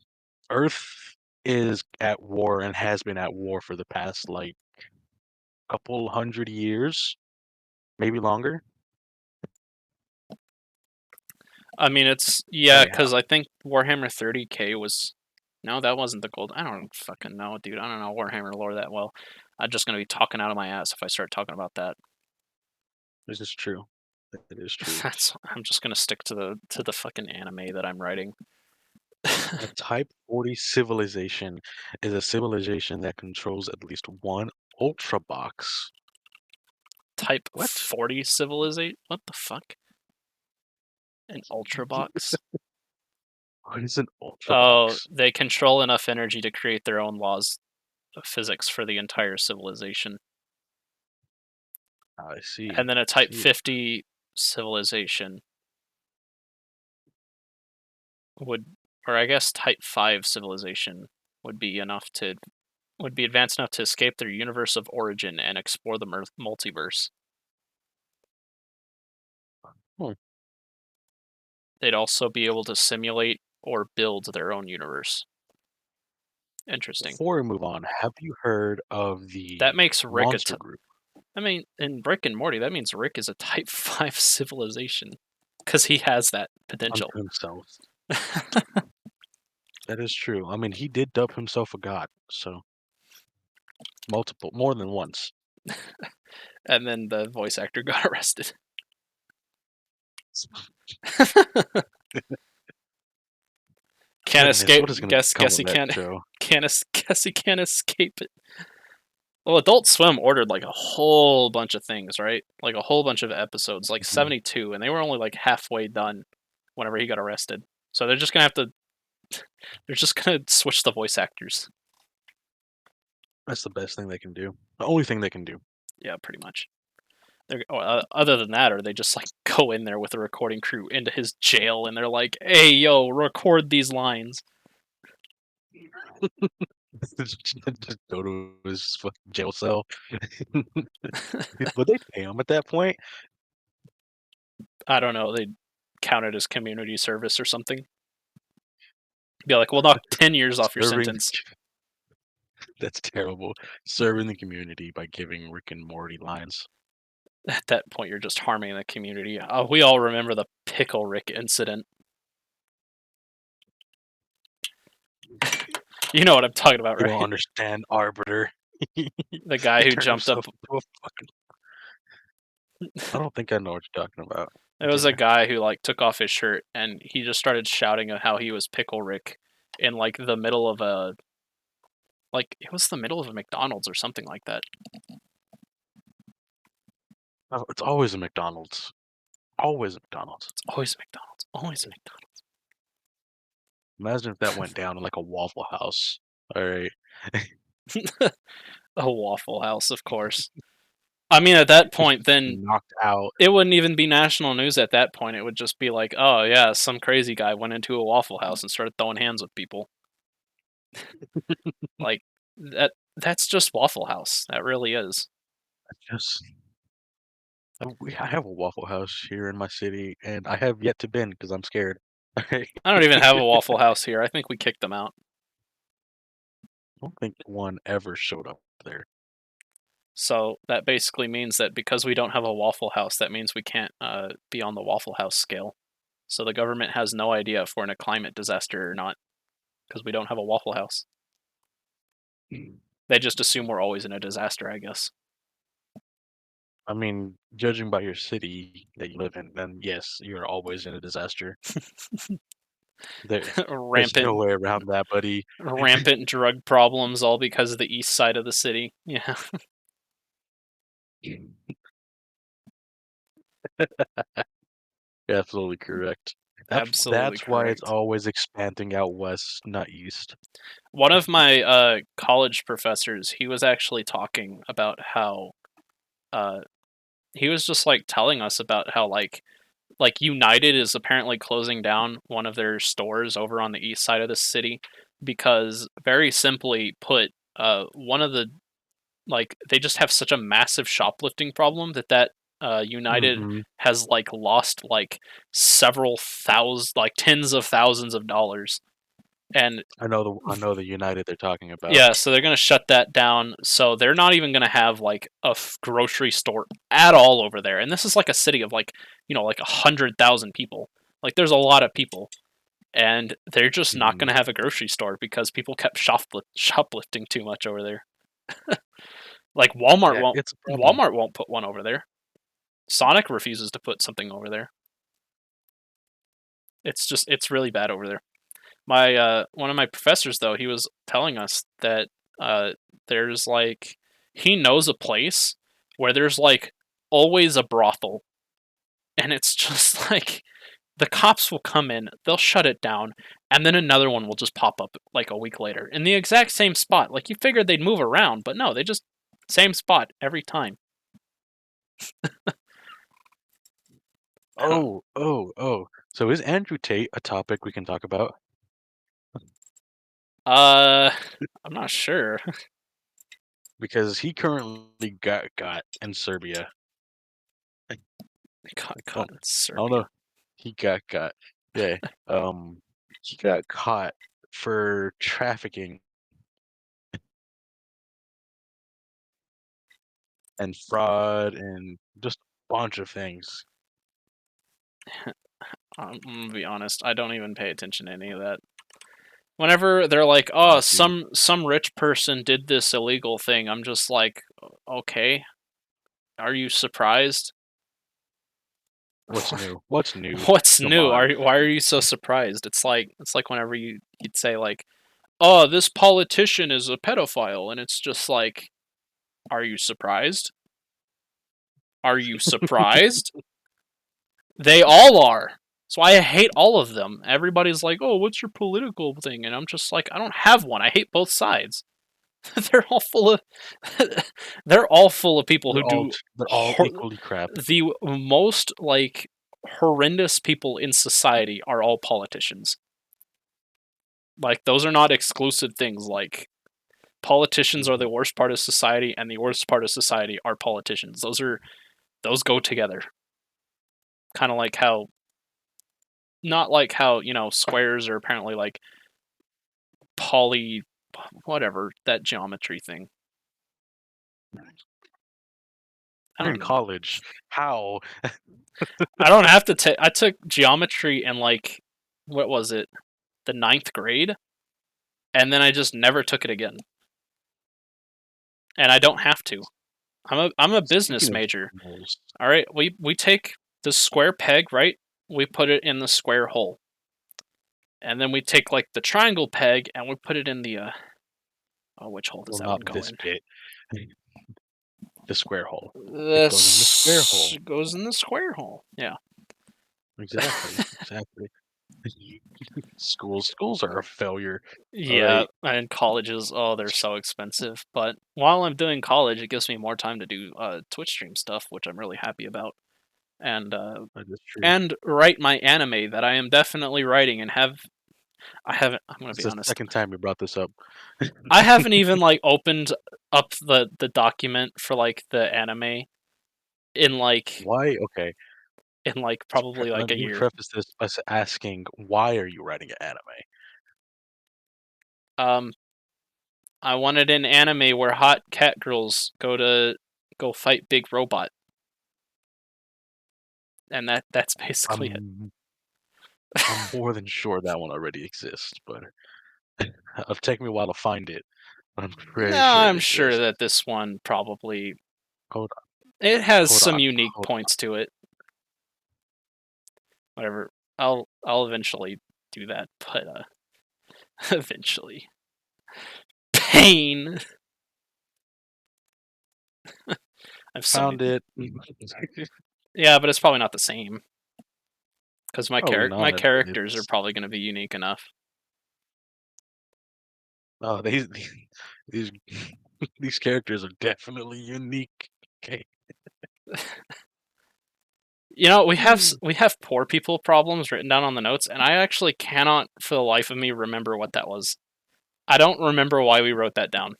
Speaker 2: Earth is at war and has been at war for the past like couple hundred years, maybe longer.
Speaker 1: I mean, it's yeah,
Speaker 2: Anyhow,
Speaker 1: because I think Warhammer 30K was. No, that wasn't the gold. I don't fucking know, dude. I don't know Warhammer lore that well. I'm just gonna be talking out of my ass if I start talking about that.
Speaker 2: this is true. It is true.
Speaker 1: That's. I'm just gonna stick to the fucking anime that I'm writing.
Speaker 2: A Type 40 civilization is a civilization that controls at least one Ultra box.
Speaker 1: Type
Speaker 2: What?
Speaker 1: 40 civilization. What the fuck? An ultra box?
Speaker 2: What is an Ultra
Speaker 1: Oh,
Speaker 2: box?
Speaker 1: they control enough energy to create their own laws of physics for the entire civilization.
Speaker 2: I see.
Speaker 1: And then a
Speaker 2: I
Speaker 1: Type
Speaker 2: see.
Speaker 1: 50 civilization would, or I guess Type 5 civilization would be enough to would be advanced enough to escape their universe of origin and explore the multiverse.
Speaker 2: Hmm.
Speaker 1: They'd also be able to simulate or build their own universe. Interesting.
Speaker 2: Before we move on, have you heard of
Speaker 1: That
Speaker 2: the
Speaker 1: makes Rick
Speaker 2: monster group?
Speaker 1: I mean, in Rick and Morty, that means Rick is a Type 5 civilization because he has that
Speaker 2: Unto
Speaker 1: potential.
Speaker 2: himself. That is true. I mean, he did dub himself a god, so multiple, more than once.
Speaker 1: And then the voice actor got arrested. Can't
Speaker 2: Goodness,
Speaker 1: escape.
Speaker 2: what is going to become
Speaker 1: Guess
Speaker 2: of
Speaker 1: he
Speaker 2: that
Speaker 1: can't.
Speaker 2: show?
Speaker 1: Guess he can't escape it. Well, Adult Swim ordered like a whole bunch of things, right? Like a whole bunch of episodes, like
Speaker 2: Mhm.
Speaker 1: 72, and they were only like halfway done whenever he got arrested. So they're just gonna have to. They're just gonna switch the voice actors.
Speaker 2: That's the best thing they can do. The only thing they can do.
Speaker 1: Yeah, pretty much. Other than that, or they just like go in there with a recording crew into his jail, and they're like, "Hey, yo, record these lines."
Speaker 2: Just go to his fucking jail cell. Would they pay him at that point?
Speaker 1: I don't know. They count it as community service or something. Be like, "We'll knock 10 years off your
Speaker 2: Serving
Speaker 1: sentence."
Speaker 2: that's terrible. Serving the community by giving Rick and Morty lines.
Speaker 1: At that point, you're just harming the community. We all remember the Pickle Rick incident. You know what I'm talking about,
Speaker 2: You don't
Speaker 1: right?
Speaker 2: understand Arbiter.
Speaker 1: The guy
Speaker 2: He
Speaker 1: who
Speaker 2: turned
Speaker 1: jumped up.
Speaker 2: himself into a fucking I don't think I know what you're talking about.
Speaker 1: It was a
Speaker 2: Continue.
Speaker 1: guy who like took off his shirt and he just started shouting at how he was Pickle Rick in like the middle of a it was the middle of a McDonald's or something like that.
Speaker 2: Oh, it's always a McDonald's. Always a McDonald's.
Speaker 1: It's always McDonald's. Always McDonald's.
Speaker 2: Imagine if that went down in like a Waffle House. All right.
Speaker 1: A Waffle House, of course. I mean, at that
Speaker 2: Just
Speaker 1: point, then
Speaker 2: knocked out.
Speaker 1: it wouldn't even be national news at that point. It would just be like, oh yeah, some crazy guy went into a Waffle House and started throwing hands with people. Like that's just Waffle House. That really is.
Speaker 2: Just I have a Waffle House here in my city, and I have yet to been because I'm scared. I
Speaker 1: I don't even have a Waffle House here. I think we kicked them out.
Speaker 2: don't think one ever showed up there.
Speaker 1: So that basically means that because we don't have a Waffle House, that means we can't be on the Waffle House scale. So the government has no idea if we're in a climate disaster or not because we don't have a Waffle House. They just assume we're always in a disaster, I guess.
Speaker 2: I mean, judging by your city that you live in, then yes, you're always in a disaster. There, there's no
Speaker 1: rampant
Speaker 2: way around that, buddy.
Speaker 1: rampant drug problems all because of the east side of the city. Yeah,
Speaker 2: Absolutely correct.
Speaker 1: absolutely
Speaker 2: That's why it's
Speaker 1: correct.
Speaker 2: always expanding out west, not east.
Speaker 1: One of my college professors, he was actually talking about how uh, he was just like telling us about how like United is apparently closing down one of their stores over on the east side of the city because very simply put, one of the like they just have such a massive shoplifting problem that United
Speaker 2: Hmm.
Speaker 1: has like lost like several thousand, like tens of thousands of dollars. And
Speaker 2: I know the United they're talking about.
Speaker 1: yeah, so they're gonna shut that down. So they're not even gonna have like a grocery store at all over there. And this is like a city of like like 100,000 people. Like there's a lot of people, and they're just not
Speaker 2: Mhm.
Speaker 1: gonna have a grocery store because people kept shoplifting too much over there. Like
Speaker 2: Yeah, it's a problem.
Speaker 1: Walmart won't put one over there. Sonic refuses to put something over there. It's really bad over there. My one of my professors though, he was telling us that uh there's like he knows a place where there's like always a brothel, and it's just like the cops will come in, they'll shut it down, and then another one will just pop up like a week later in the exact same spot. Like you figured they'd move around, but no, they just same spot every time. I don't
Speaker 2: Oh, oh, oh. So is Andrew Tate a topic we can talk about?
Speaker 1: uh I'm not sure.
Speaker 2: Because he currently got in Serbia. I
Speaker 1: They got
Speaker 2: don't,
Speaker 1: caught in
Speaker 2: I don't know.
Speaker 1: Serbia.
Speaker 2: He got. Yeah. He got caught for trafficking and fraud and just a bunch of things.
Speaker 1: I'm gonna be honest, I don't even pay attention to any of that. Whenever they're like, "Oh,
Speaker 2: Honestly,
Speaker 1: some rich person did this illegal thing," I'm just like, "Okay, are you surprised?
Speaker 2: what's new? What's new?
Speaker 1: What's
Speaker 2: Come
Speaker 1: new?
Speaker 2: on.
Speaker 1: Why are you so surprised?" It's like whenever you'd say like, "Oh, this politician is a pedophile," and it's just like, "Are you surprised? Are you surprised? They all are." So I hate all of them. Everybody's like, "Oh, what's your political thing?" And I'm just like, "I don't have one. I hate both sides." they're all full of they're all full of people who
Speaker 2: They're all
Speaker 1: do
Speaker 2: they're all
Speaker 1: hor-
Speaker 2: equally crap.
Speaker 1: the most like horrendous people in society are all politicians. Like those are not exclusive things. Like politicians are
Speaker 2: Mhm.
Speaker 1: the worst part of society, and the worst part of society are politicians. Those go together. Kind of like how not like how squares are apparently like poly whatever that geometry thing. I
Speaker 2: You're
Speaker 1: don't
Speaker 2: in
Speaker 1: know.
Speaker 2: college. How?
Speaker 1: I don't have to take. I took geometry in like what was it, the ninth grade, and then I just never took it again. And I don't have to. I'm a business
Speaker 2: Speaking of
Speaker 1: major.
Speaker 2: schools,
Speaker 1: All right, we take the square peg, right? We put it in the square hole, and then we take like the triangle peg and we put it in the oh, which hole does
Speaker 2: well,
Speaker 1: that one
Speaker 2: not
Speaker 1: go
Speaker 2: this
Speaker 1: in?
Speaker 2: bit, the square hole. It goes in the square
Speaker 1: This
Speaker 2: hole.
Speaker 1: goes in the square hole. Yeah.
Speaker 2: Exactly, exactly. Schools are a failure. All
Speaker 1: Yeah,
Speaker 2: right,
Speaker 1: and colleges, oh, they're so expensive. But while I'm doing college, it gives me more time to do Twitch stream stuff, which I'm really happy about, and
Speaker 2: that is true.
Speaker 1: and write my anime that I am definitely writing and have. I haven't. I'm gonna
Speaker 2: It's
Speaker 1: be
Speaker 2: the
Speaker 1: honest.
Speaker 2: second time you brought this up.
Speaker 1: I haven't even like opened up the document for like the anime in like
Speaker 2: Why? Okay,
Speaker 1: probably like
Speaker 2: let
Speaker 1: a
Speaker 2: me
Speaker 1: year.
Speaker 2: preface this by asking, why are you writing an anime?
Speaker 1: Um, I wanted an anime where hot cat girls go fight big robot, and that's basically it.
Speaker 2: I'm I'm more than sure that one already exists, but it'll take me a while to find it. But I'm
Speaker 1: No,
Speaker 2: pretty sure it
Speaker 1: I'm sure
Speaker 2: exists.
Speaker 1: that this one probably
Speaker 2: Hold
Speaker 1: it has
Speaker 2: hold
Speaker 1: some
Speaker 2: on,
Speaker 1: unique
Speaker 2: hold on.
Speaker 1: points to it. Whatever. I'll eventually do that, but eventually. Pain. I have so many.
Speaker 2: Found it.
Speaker 1: Yeah, but it's probably not the same because
Speaker 2: Probably
Speaker 1: my
Speaker 2: not.
Speaker 1: characters are
Speaker 2: It's
Speaker 1: probably going to be unique enough.
Speaker 2: oh these these characters are definitely unique. Okay.
Speaker 1: We have poor people problems written down on the notes, and I actually cannot for the life of me remember what that was. I don't remember why we wrote that down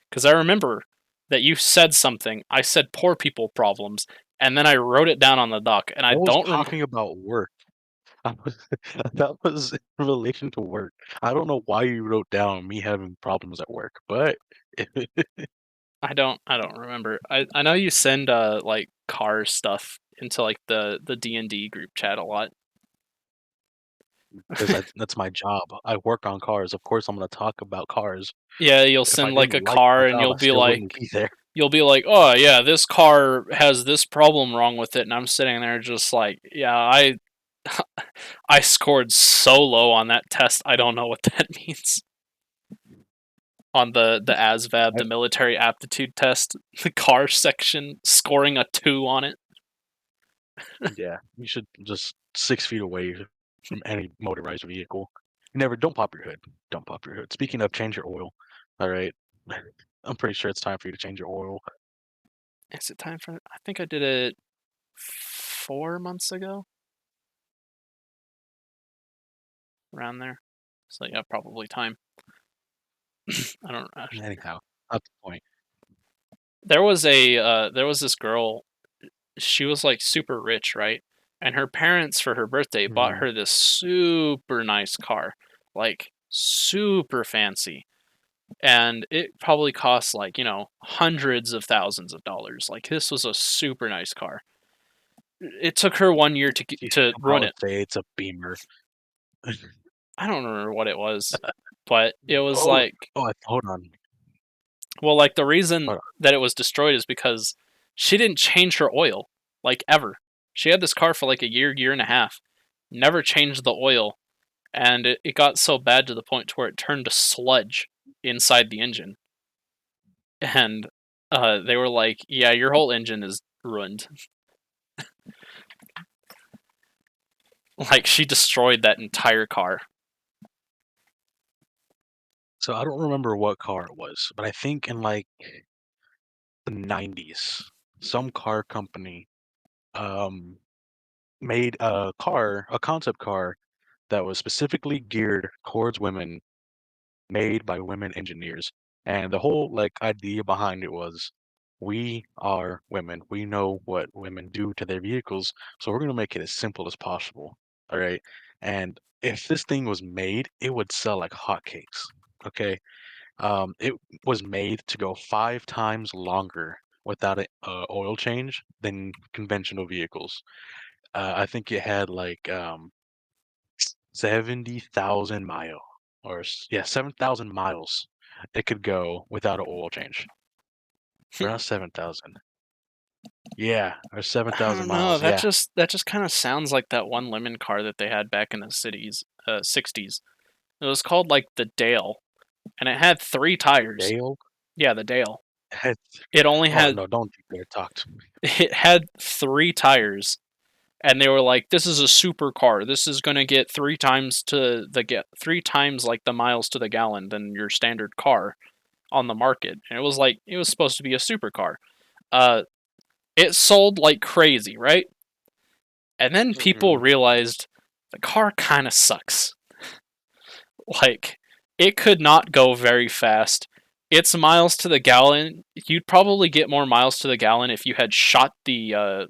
Speaker 1: because I remember that you said something. I said poor people problems, and then I wrote it down on the doc, and I
Speaker 2: I was
Speaker 1: don't rem.
Speaker 2: talking about work. I was, that was in relation to work. I don't know why you wrote down me having problems at work, but
Speaker 1: I don't remember. I know you send like car stuff into like the D&D group chat a lot.
Speaker 2: because that's my job. I work on cars. Of course, I'm going to talk about cars.
Speaker 1: Yeah, you'll
Speaker 2: If I
Speaker 1: send like
Speaker 2: didn't
Speaker 1: a
Speaker 2: like my
Speaker 1: car and
Speaker 2: job, I still wouldn't be there.
Speaker 1: you'll be like, "Oh, yeah, this car has this problem wrong with it." And I'm sitting there just like, "Yeah, I scored so low on that test. I don't know what that means." On the ASVAB,
Speaker 2: I,
Speaker 1: the military aptitude test, the car section, scoring a 2 on it.
Speaker 2: yeah, you should just 6 feet away from any motorized vehicle. Never. Don't pop your hood. Don't pop your hood. Speaking of, change your oil. All right. I'm pretty sure it's time for you to change your oil.
Speaker 1: Is it time for I think I did it 4 months ago, around there. So yeah, probably time. I don't know.
Speaker 2: Anyhow, not the point.
Speaker 1: There was this girl. She was like super rich, right? And her parents for her birthday bought
Speaker 2: Mhm.
Speaker 1: her this super nice car, like super fancy. And it probably cost like, hundreds of thousands of dollars. Like this was a super nice car. It took her 1 year
Speaker 2: You
Speaker 1: to
Speaker 2: can
Speaker 1: ruin
Speaker 2: probably
Speaker 1: it.
Speaker 2: say it's a Beamer.
Speaker 1: I don't remember what it was, but it was
Speaker 2: Oh,
Speaker 1: like,
Speaker 2: hold on.
Speaker 1: well, like the reason
Speaker 2: Hold on.
Speaker 1: that it was destroyed is because she didn't change her oil, like ever. She had this car for like a year, year and a half, never changed the oil, and it got so bad to the point to where it turned to sludge inside the engine. And they were like, "Yeah, your whole engine is ruined." Like she destroyed that entire car.
Speaker 2: So I don't remember what car it was, but I think in like the 90s, some car company um made a concept car that was specifically geared towards women, made by women engineers. And the whole like idea behind it was we are women. We know what women do to their vehicles, so we're going to make it as simple as possible. All right. And if this thing was made, it would sell like hotcakes. Okay. It was made to go 5 times longer without a oil change than conventional vehicles. I think it had like 70,000 mile yeah, 7,000 miles it could go without an oil change. Or not 7,000. Yeah, or
Speaker 1: I
Speaker 2: 7,000
Speaker 1: don't know.
Speaker 2: miles.
Speaker 1: That
Speaker 2: Yeah.
Speaker 1: just kind of sounds like that one lemon car that they had back in the 60s. It was called like the Dale, and it had three
Speaker 2: The
Speaker 1: tires.
Speaker 2: Dale.
Speaker 1: Yeah, the Dale.
Speaker 2: Had,
Speaker 1: It only
Speaker 2: oh
Speaker 1: had
Speaker 2: no, don't you dare talk to me.
Speaker 1: it had three tires, and they were like, "This is a super car. This is gonna get three times like the miles to the gallon than your standard car on the market." And it was like it was supposed to be a supercar. Uh, it sold like crazy, right? And then people
Speaker 2: Mm-mm.
Speaker 1: realized the car kind of sucks. Like, it could not go very fast. Its miles to the gallon, you'd probably get more miles to the gallon if you had shot the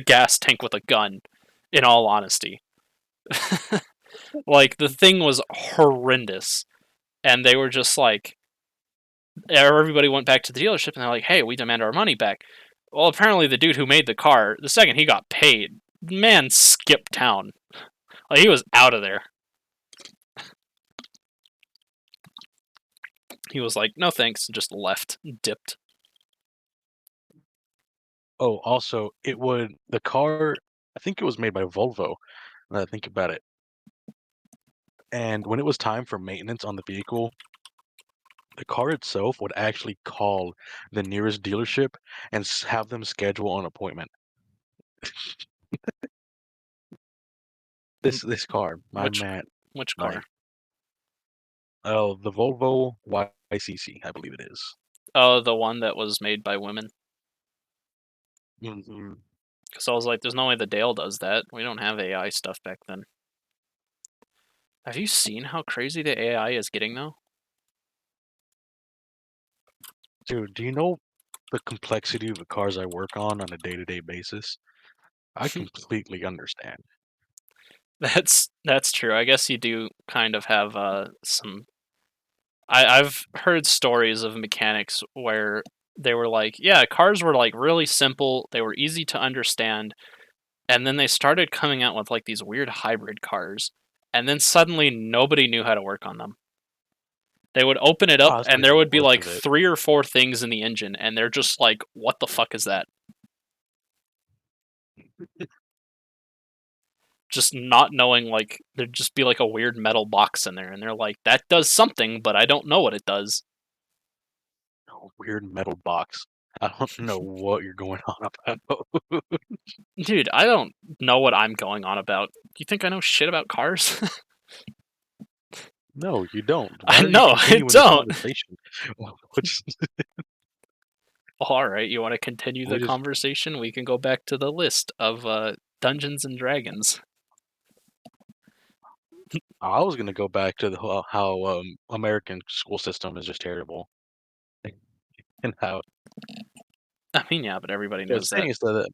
Speaker 1: gas tank with a gun. In all honesty, like the thing was horrendous, and they were just like, everybody went back to the dealership and they're like, "Hey, we demand our money back." Well, apparently the dude who made the car, the second he got paid, man skipped town. Like he was out of there. He was like, "No thanks," and just left, dipped.
Speaker 2: Oh, also, the car, I think it was made by Volvo, now that I think about it. And when it was time for maintenance on the vehicle, the car itself would actually call the nearest dealership and have them schedule an appointment. This car, my
Speaker 1: Which
Speaker 2: man,
Speaker 1: which car?
Speaker 2: like, oh, the Volvo YCC, I believe it is.
Speaker 1: Oh, the one that was made by women.
Speaker 2: Mhm.
Speaker 1: Because I was like, "There's no way the Dale does that. We don't have AI stuff back then." Have you seen how crazy the AI is getting though?
Speaker 2: Dude, do you know the complexity of the cars I work on a day-to-day basis? I completely understand.
Speaker 1: That's true. I guess you do kind of have some. I've heard stories of mechanics where they were like, yeah, cars were like really simple. They were easy to understand, and then they started coming out with like these weird hybrid cars, and then suddenly nobody knew how to work on them. They would open it
Speaker 2: Oh,
Speaker 1: up,
Speaker 2: that's not
Speaker 1: and there
Speaker 2: even the
Speaker 1: would be
Speaker 2: worst
Speaker 1: like
Speaker 2: of it.
Speaker 1: three or four things in the engine, and they're just like, "What the fuck is that?" Just not knowing, like there'd just be like a weird metal box in there, and they're like, "That does something, but I don't know what it does."
Speaker 2: Oh, weird metal box. I don't know what you're going on about.
Speaker 1: Dude, I don't know what I'm going on about. Do you think I know shit about cars?
Speaker 2: No, you don't.
Speaker 1: I
Speaker 2: Why are you
Speaker 1: know, I
Speaker 2: continuing this
Speaker 1: don't.
Speaker 2: conversation? Which
Speaker 1: All right, you want to continue the
Speaker 2: which is
Speaker 1: conversation? We can go back to the list of Dungeons and Dragons.
Speaker 2: I was gonna go back to how American school system is just terrible, and how
Speaker 1: I mean, yeah, but everybody
Speaker 2: the
Speaker 1: knows that.
Speaker 2: thing is that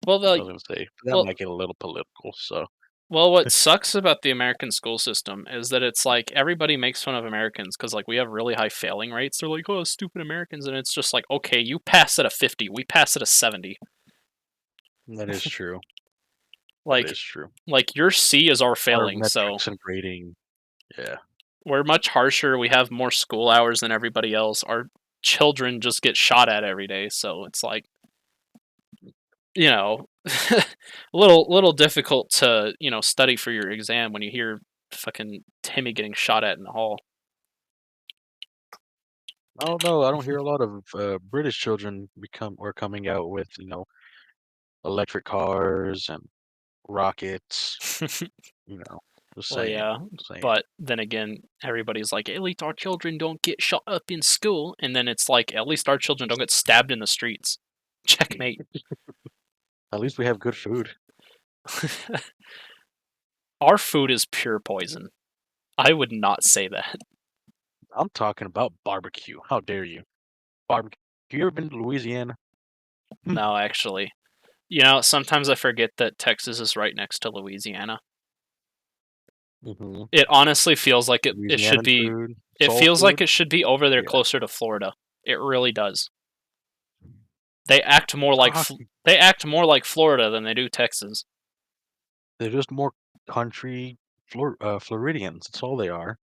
Speaker 1: Well,
Speaker 2: I was gonna say that
Speaker 1: well,
Speaker 2: might get a little political. So
Speaker 1: well, what sucks about the American school system is that it's like everybody makes fun of Americans because like we have really high failing rates. They're like, "Oh, stupid Americans," and it's just like, okay, you pass at a 50, we pass at a 70.
Speaker 2: that is true. That
Speaker 1: Like,
Speaker 2: is true.
Speaker 1: your C is our
Speaker 2: Our
Speaker 1: failing, so
Speaker 2: metrics and grading, yeah.
Speaker 1: we're much harsher. We have more school hours than everybody else. Our children just get shot at every day, so it's like, a little difficult to study for your exam when you hear fucking Timmy getting shot at in the hall.
Speaker 2: I don't know. I don't hear a lot of British children coming out with electric cars and rockets. You know. Just
Speaker 1: Well,
Speaker 2: saying.
Speaker 1: yeah,
Speaker 2: Just saying.
Speaker 1: but then again, everybody's like, at least our children don't get shot up in school, and then it's like, at least our children don't get stabbed in the streets. Checkmate.
Speaker 2: At least we have good food.
Speaker 1: Our food is pure poison. I would not say that.
Speaker 2: I'm talking about barbecue. How dare you? Barbecue. You ever been to Louisiana? Hmm.
Speaker 1: No, actually. Sometimes I forget that Texas is right next to Louisiana.
Speaker 2: Hmm.
Speaker 1: It honestly feels like it should
Speaker 2: Louisianan
Speaker 1: be.
Speaker 2: food,
Speaker 1: It
Speaker 2: soul
Speaker 1: feels like
Speaker 2: food.
Speaker 1: it should be over there
Speaker 2: Yeah.
Speaker 1: closer to Florida. It really does. They act more like
Speaker 2: Ah,
Speaker 1: they act more like Florida than they do Texas.
Speaker 2: they're just more country Floridians. That's all they are.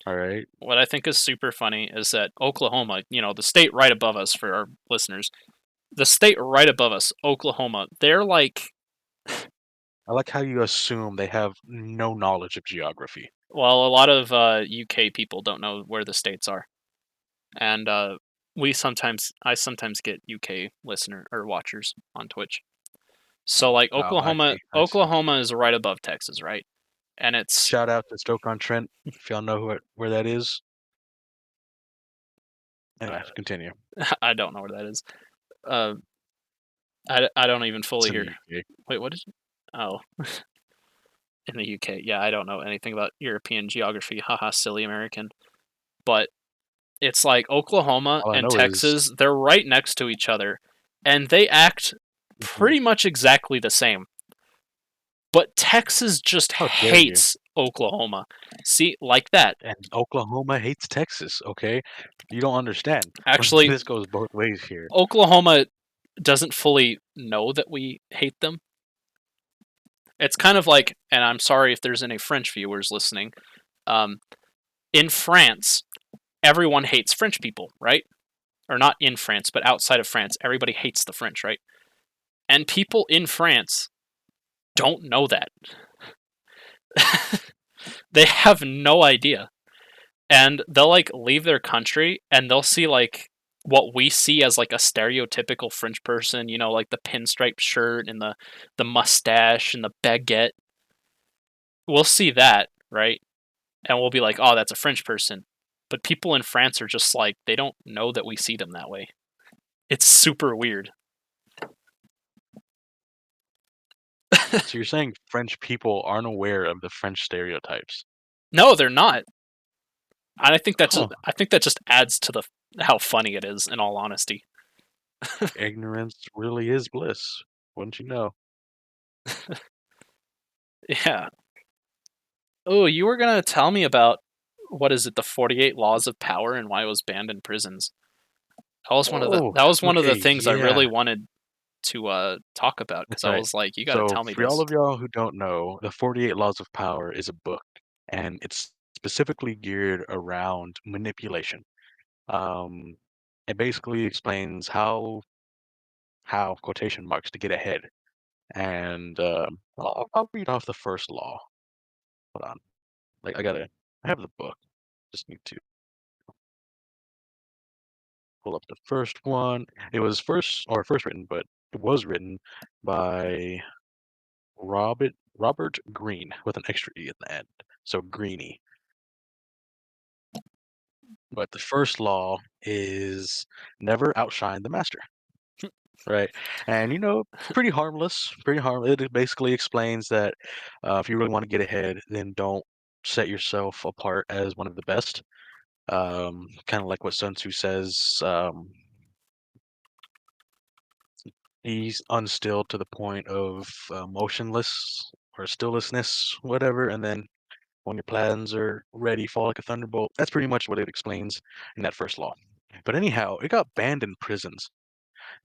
Speaker 2: All right.
Speaker 1: What I think is super funny is that Oklahoma, the state right above us for our listeners, the state right above us, Oklahoma, they're like,
Speaker 2: I like how you assume they have no knowledge of geography.
Speaker 1: well, a lot of UK people don't know where the states are, and I sometimes get UK listener or watchers on Twitch. So like
Speaker 2: Oh, I
Speaker 1: Oklahoma,
Speaker 2: see. I see.
Speaker 1: Oklahoma is right above Texas, right? And it's
Speaker 2: Shout out to Stoke-on-Trent. If y'all know where that is. Anyway,
Speaker 1: uh,
Speaker 2: continue.
Speaker 1: I don't know where that is. Uh, I don't even
Speaker 2: It's
Speaker 1: fully
Speaker 2: in the
Speaker 1: hear.
Speaker 2: UK.
Speaker 1: Wait, what is? Oh, in the UK. Yeah, I don't know anything about European geography. Haha, silly American. But it's like Oklahoma
Speaker 2: All I
Speaker 1: and
Speaker 2: know is
Speaker 1: Texas, they're right next to each other, and they act
Speaker 2: mhm,
Speaker 1: pretty much exactly the same. But Texas just
Speaker 2: how dare you?
Speaker 1: hates Oklahoma. See, like that.
Speaker 2: And Oklahoma hates Texas, okay? You don't understand.
Speaker 1: Actually,
Speaker 2: This goes both ways here.
Speaker 1: Oklahoma doesn't fully know that we hate them. It's kind of like, and I'm sorry if there's any French viewers listening. Um, in France, everyone hates French people, right? Or not in France, but outside of France, everybody hates the French, right? And people in France don't know that. They have no idea. And they'll like leave their country and they'll see like what we see as like a stereotypical French person, like the pinstripe shirt and the mustache and the baguette. We'll see that, right? And we'll be like, "Oh, that's a French person." But people in France are just like they don't know that we see them that way. It's super weird.
Speaker 2: So you're saying French people aren't aware of the French stereotypes?
Speaker 1: No, they're not. And
Speaker 2: Huh.
Speaker 1: I think that just adds to the how funny it is in all honesty.
Speaker 2: Ignorance really is bliss, wouldn't you know?
Speaker 1: Yeah. Oh, you were going to tell me about what is it, the 48 laws of power and why it was banned in prisons.
Speaker 2: Oh,
Speaker 1: That was one of the
Speaker 2: okay,
Speaker 1: things I
Speaker 2: yeah.
Speaker 1: really wanted to talk about cuz
Speaker 2: That's
Speaker 1: I
Speaker 2: right.
Speaker 1: was like, you got to
Speaker 2: So
Speaker 1: tell me
Speaker 2: for all
Speaker 1: this.
Speaker 2: of y'all who don't know, the 48 Laws of Power is a book, and it's specifically geared around manipulation. Um, it basically explains how quotation marks to get ahead. And I'll read off the first law. Hold on. Like I have the book. Just need to pull up the first one. It was first written, but it was written by Robert Greene with an extra E at the end. So Greeny. But the first law is never outshine the master, right? And pretty harmless, pretty harmless. It basically explains that if you really want to get ahead, then don't set yourself apart as one of the best. Kind of like what Sun Tzu says. He's unstilled to the point of motionless or stilllessness, whatever, and then when your plans are ready, fall like a thunderbolt. That's pretty much what it explains in that first law. But anyhow, it got banned in prisons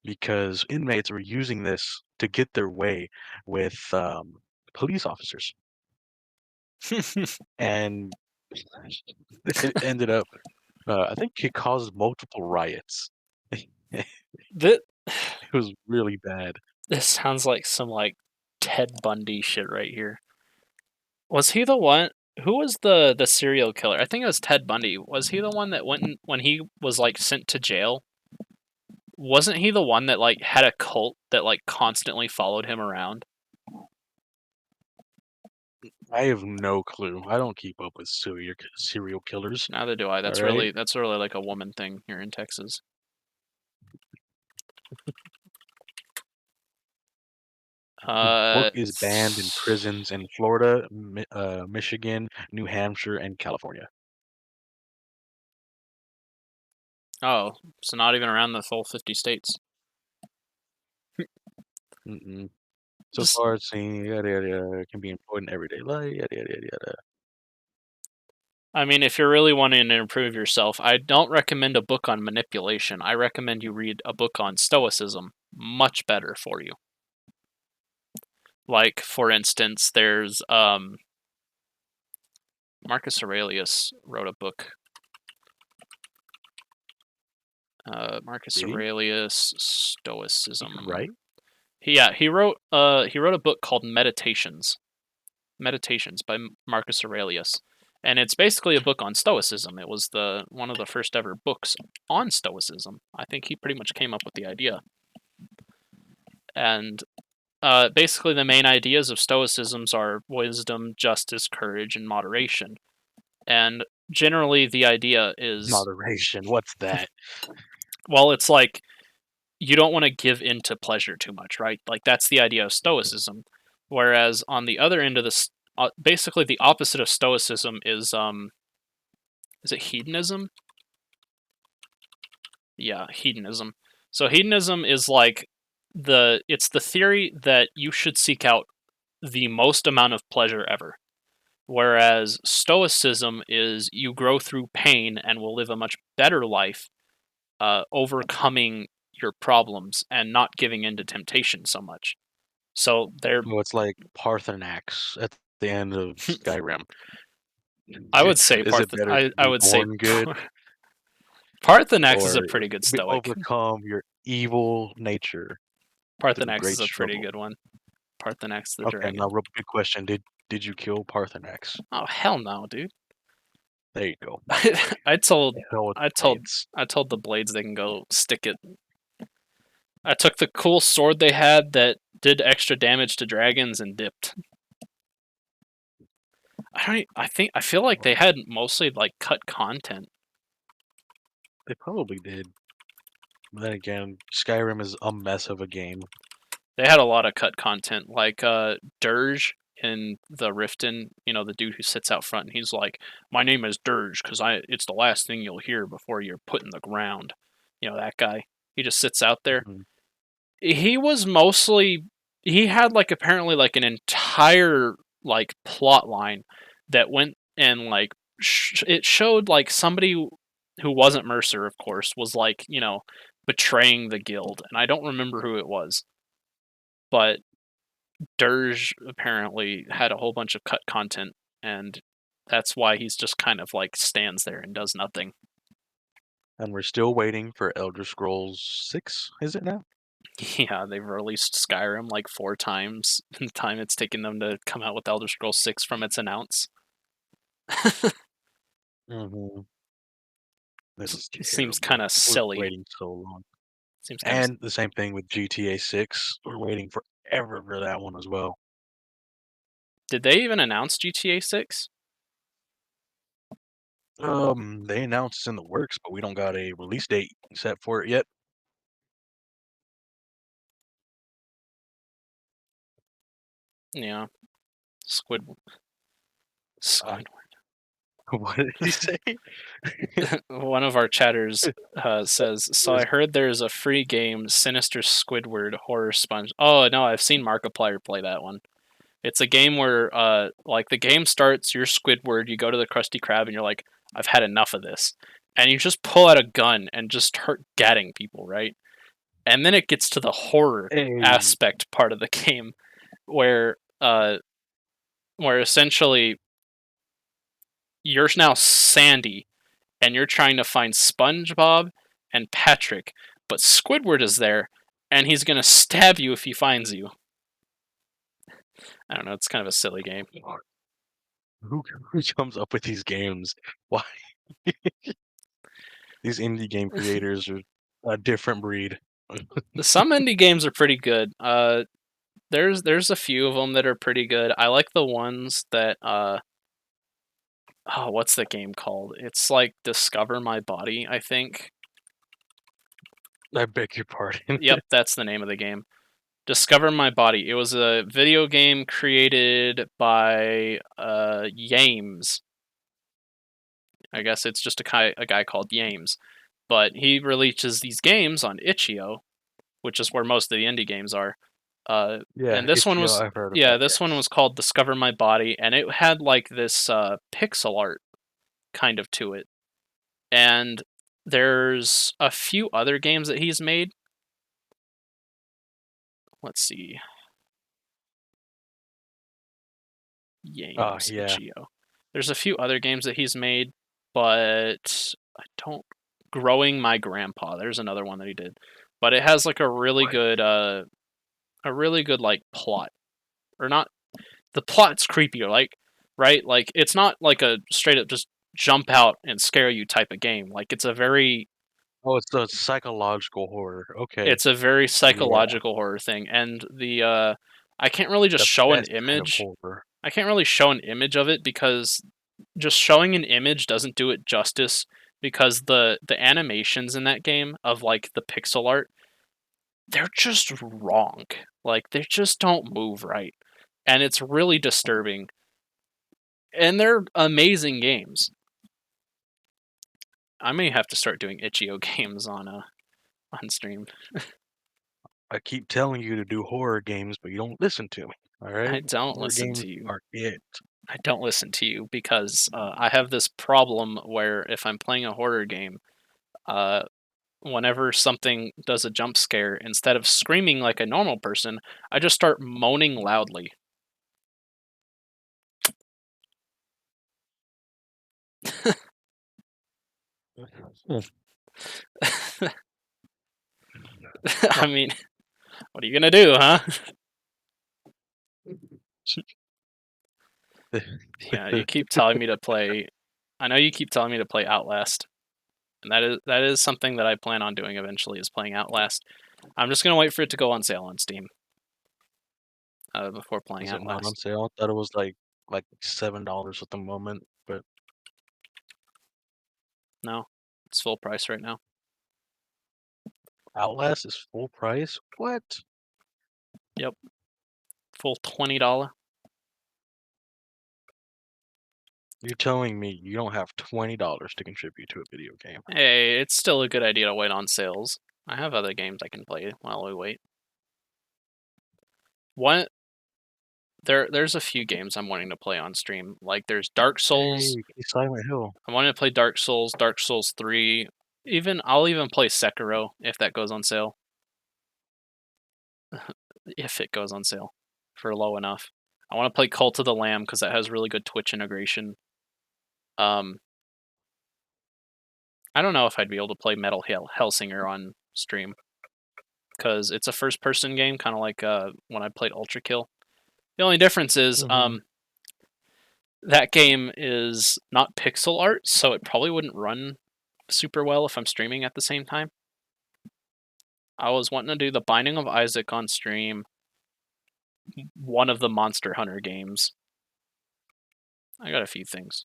Speaker 2: because inmates were using this to get their way with police officers, and it ended up. I think it caused multiple riots. It
Speaker 1: Th-
Speaker 2: was really bad.
Speaker 1: this sounds like some like Ted Bundy shit right here. Was he the one? Who was the serial killer? I think it was Ted Bundy. Was he the one that when he was like sent to jail? Wasn't he the one that like had a cult that like constantly followed him around?
Speaker 2: I have no clue. I don't keep up with serial killers.
Speaker 1: Neither do I.
Speaker 2: All
Speaker 1: That's
Speaker 2: right.
Speaker 1: really like a woman thing here in Texas.
Speaker 2: The book is banned in
Speaker 1: S-
Speaker 2: prisons in Florida, Michigan, New Hampshire, and California.
Speaker 1: oh, so not even around the full 50 states.
Speaker 2: Mm-mm. So
Speaker 1: Just,
Speaker 2: far, it's seen yada yada yada can be employed in everyday life. Yada yada yada yada.
Speaker 1: I mean, if you're really wanting to improve yourself, I don't recommend a book on manipulation. I recommend you read a book on stoicism. Much better for you. Like, for instance, there's Marcus Aurelius wrote a book. Marcus
Speaker 2: Did he?
Speaker 1: Aurelius
Speaker 2: He could
Speaker 1: Stoicism.
Speaker 2: write.
Speaker 1: He wrote a book called Meditations. Meditations by Marcus Aurelius. And it's basically a book on stoicism. It was the one of the first ever books on stoicism. I think he pretty much came up with the idea. And basically the main ideas of stoicisms are wisdom, justice, courage, and moderation. And generally the idea is,
Speaker 2: Moderation. What's that?
Speaker 1: well, it's like you don't want to give in to pleasure too much, right? Like that's the idea of stoicism. Whereas on the other end of this, basically the opposite of stoicism is it hedonism? Yeah, hedonism. So hedonism is like it's the theory that you should seek out the most amount of pleasure ever. Whereas stoicism is you grow through pain and will live a much better life, overcoming your problems and not giving in to temptation so much. So they're,
Speaker 2: So it's like Parthenax at the end of Skyrim.
Speaker 1: I would say
Speaker 2: Is it better to
Speaker 1: I
Speaker 2: be
Speaker 1: would say
Speaker 2: born good
Speaker 1: Parthenax is a
Speaker 2: or
Speaker 1: pretty good stoic.
Speaker 2: overcome your evil nature through
Speaker 1: Parthenax is
Speaker 2: great
Speaker 1: a pretty
Speaker 2: struggle?
Speaker 1: good one. Parthenax the
Speaker 2: Okay, now
Speaker 1: dragon.
Speaker 2: real big question. Did you kill Parthenax?
Speaker 1: Oh hell no, dude.
Speaker 2: There you go.
Speaker 1: I told
Speaker 2: The hell with
Speaker 1: I told
Speaker 2: blades.
Speaker 1: I told the blades they can go stick it. I took the cool sword they had that did extra damage to dragons and dipped. I feel like they had mostly like cut content.
Speaker 2: They probably did. But then again, Skyrim is a mess of a game.
Speaker 1: They had a lot of cut content, like Dirge in the Riften. You know, the dude who sits out front and he's like, "My name is Dirge because I it's the last thing you'll hear before you're put in the ground." You know that guy. He just sits out there.
Speaker 2: Mhm.
Speaker 1: He was mostly he had like apparently like an entire like plot line that went and like it showed like somebody who wasn't Mercer, of course, was like, you know, betraying the guild, and I don't remember who it was, but Dirge apparently had a whole bunch of cut content, and that's why he's just kind of like stands there and does nothing.
Speaker 2: And we're still waiting for Elder Scrolls 6, is it now?
Speaker 1: Yeah, they've released Skyrim like 4 times in the time it's taken them to come out with Elder Scrolls 6 from its announce.
Speaker 2: Hmm. This is
Speaker 1: Seems
Speaker 2: terrible.
Speaker 1: kind of
Speaker 2: We're
Speaker 1: silly.
Speaker 2: waiting so long.
Speaker 1: Seems kind of.
Speaker 2: And the same thing with GTA 6. We're waiting forever for that one as well.
Speaker 1: Did they even announce GTA 6?
Speaker 2: They announced it's in the works, but we don't got a release date set for it yet.
Speaker 1: Yeah, Squid
Speaker 2: Uh,
Speaker 1: Squidward.
Speaker 2: what did he say?
Speaker 1: One of our chatters says, "So I
Speaker 2: Was,
Speaker 1: heard there's a free game, Sinister Squidward Horror Sponge." Oh no, I've seen Markiplier play that one. It's a game where, like, the game starts, you're Squidward, you go to the Krusty Krab, and you're like, I've had enough of this. And you just pull out a gun and just start gatting people, right? And then it gets to the horror
Speaker 2: hey,
Speaker 1: aspect part of the game, where, where essentially you're now Sandy, and you're trying to find SpongeBob and Patrick, but Squidward is there, and he's gonna stab you if he finds you. I don't know, it's kind of a silly game.
Speaker 2: who comes up with these games? Why these indie game creators are a different breed?
Speaker 1: Some indie games are pretty good. there's a few of them that are pretty good. I like the ones that oh, what's the game called? It's like Discover My Body, I think.
Speaker 2: I beg your pardon.
Speaker 1: Yep, that's the name of the game. Discover My Body. It was a video game created by Yames. I guess it's just a guy called Yames, but he releases these games on Itch.io, which is where most of the indie games are.
Speaker 2: Yeah,
Speaker 1: And this one
Speaker 2: itch.io,
Speaker 1: was
Speaker 2: I've heard of
Speaker 1: yeah,
Speaker 2: that,
Speaker 1: this one
Speaker 2: yes.
Speaker 1: was called Discover My Body, and it had like this pixel art kind of to it. And there's a few other games that he's made. Let's see, Yames
Speaker 2: Yeah.
Speaker 1: Itch.io. There's a few other games that he's made, but I don't. Growing My Grandpa. There's another one that he did, but it has like
Speaker 2: What?
Speaker 1: a really good like plot, or not. The plot's creepy, like right, like it's not like a straight up just jump out and scare you type of game. Like
Speaker 2: Oh, it's a psychological horror. Okay.
Speaker 1: it's a very
Speaker 2: Yeah,
Speaker 1: psychological horror thing, and the I can't really just
Speaker 2: the
Speaker 1: show an
Speaker 2: best kind of
Speaker 1: image.
Speaker 2: horror.
Speaker 1: I can't really show an image of it because just showing an image doesn't do it justice, because the animations in that game of like the pixel art, they're just wrong. Like they just don't move right. And it's really disturbing. And they're amazing games. I may have to start doing itch.io games on stream.
Speaker 2: I keep telling you to do horror games, but you don't listen to me. All right?
Speaker 1: I don't
Speaker 2: Horror
Speaker 1: listen
Speaker 2: games
Speaker 1: to you.
Speaker 2: are it.
Speaker 1: I don't listen to you because I have this problem where if I'm playing a horror game, uh, whenever something does a jump scare, instead of screaming like a normal person, I just start moaning loudly. I mean, what are you gonna do, huh? Yeah, you keep telling me to play. I know you keep telling me to play Outlast, and that is something that I plan on doing eventually. Is playing Outlast. I'm just gonna wait for it to go on sale on Steam before playing
Speaker 2: Is it not on
Speaker 1: Outlast.
Speaker 2: sale? I thought it was like $7 at the moment, but
Speaker 1: No, it's full price right now.
Speaker 2: Outlast is full price? What?
Speaker 1: Yep, full $20.
Speaker 2: You're telling me you don't have $20 to contribute to a video game?
Speaker 1: Hey, it's still a good idea to wait on sales. I have other games I can play while we wait. What there's a few games I'm wanting to play on stream. Like there's Dark Souls.
Speaker 2: Hey, Silent Hill.
Speaker 1: I want to play Dark Souls 3. Even I'll even play Sekiro if that goes on sale. If it goes on sale for low enough. I want to play Cult of the Lamb because that has really good Twitch integration. Um, I don't know if I'd be able to play Hellsinger on stream because it's a first-person game, kind of like when I played Ultra Kill. The only difference is
Speaker 2: Mhm.
Speaker 1: that game is not pixel art, so it probably wouldn't run super well if I'm streaming at the same time. I was wanting to do the Binding of Isaac on stream, one of the Monster Hunter games. I got a few things.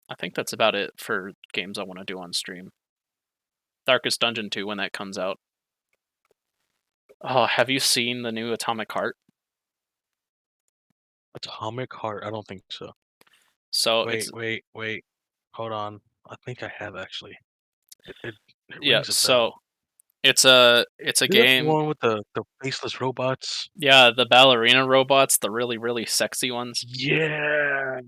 Speaker 1: I think that's about it for games I want to do on stream. Darkest Dungeon 2 when that comes out. Oh, have you seen the new Atomic Heart?
Speaker 2: Atomic Heart? I don't think so.
Speaker 1: So it's
Speaker 2: Wait. Hold on. I think I have actually. It
Speaker 1: yeah,
Speaker 2: rings a
Speaker 1: so
Speaker 2: bell.
Speaker 1: it's a
Speaker 2: Is that the
Speaker 1: game.
Speaker 2: one with the faceless robots?
Speaker 1: Yeah, the ballerina robots, the really sexy ones.
Speaker 2: Yeah.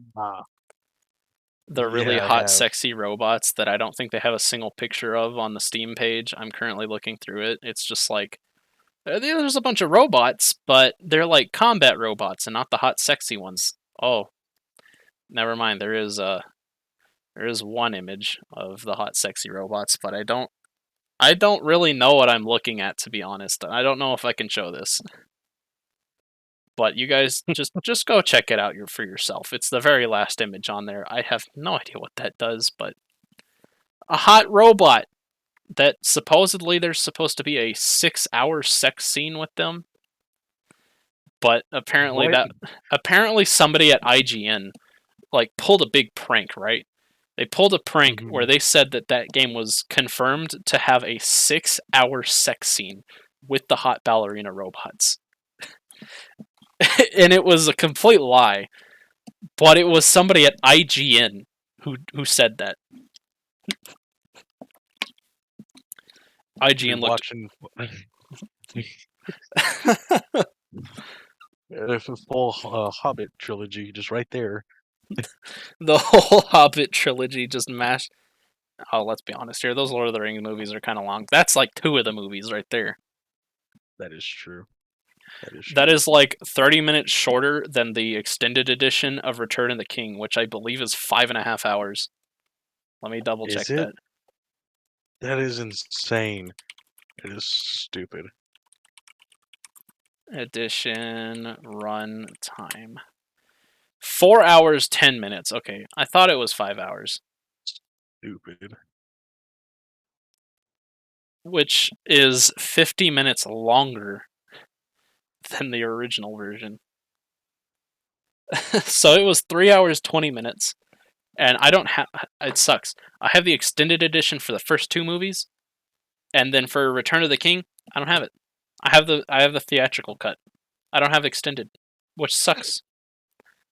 Speaker 1: The really
Speaker 2: Yeah, I
Speaker 1: hot
Speaker 2: have.
Speaker 1: sexy robots that I don't think they have a single picture of on the Steam page. I'm currently looking through it. It's just like there's a bunch of robots, but they're like combat robots and not the hot sexy ones. Oh, never mind. There is one image of the hot sexy robots, but I don't really know what I'm looking at, to be honest. I don't know if I can show this. But you guys just go check it out for yourself. It's the very last image on there. I have no idea what that does, but a hot robot. that supposedly there's supposed to be a 6-hour sex scene with them, but
Speaker 2: What?
Speaker 1: apparently somebody at IGN like pulled a big prank, right? They pulled a prank where
Speaker 2: Mhm.
Speaker 1: they said that that game was confirmed to have a 6-hour sex scene with the hot ballerina robots. And it was a complete lie, but it was somebody at IGN who said that.
Speaker 2: Be
Speaker 1: IGN looked
Speaker 2: watching if a full Hobbit trilogy just right there.
Speaker 1: the whole Hobbit trilogy just mashed. Oh, let's be honest here. Those Lord of the Rings movies are kind of long. That's like two of the movies right there.
Speaker 2: That is true. That is
Speaker 1: That
Speaker 2: true.
Speaker 1: is like 30 minutes shorter than the extended edition of Return of the King, which I believe is 5.5 hours. Let me double check
Speaker 2: Is it?
Speaker 1: that.
Speaker 2: That is insane. It is stupid.
Speaker 1: Edition run time. 4 hours, 10 minutes. Okay, I thought it was 5 hours,
Speaker 2: Stupid.
Speaker 1: which is 50 minutes longer than the original version. So it was 3 hours, 20 minutes. And I don't have. It sucks. I have the extended edition for the first two movies, and then for Return of the King, I don't have it. I have the theatrical cut. I don't have extended, which sucks.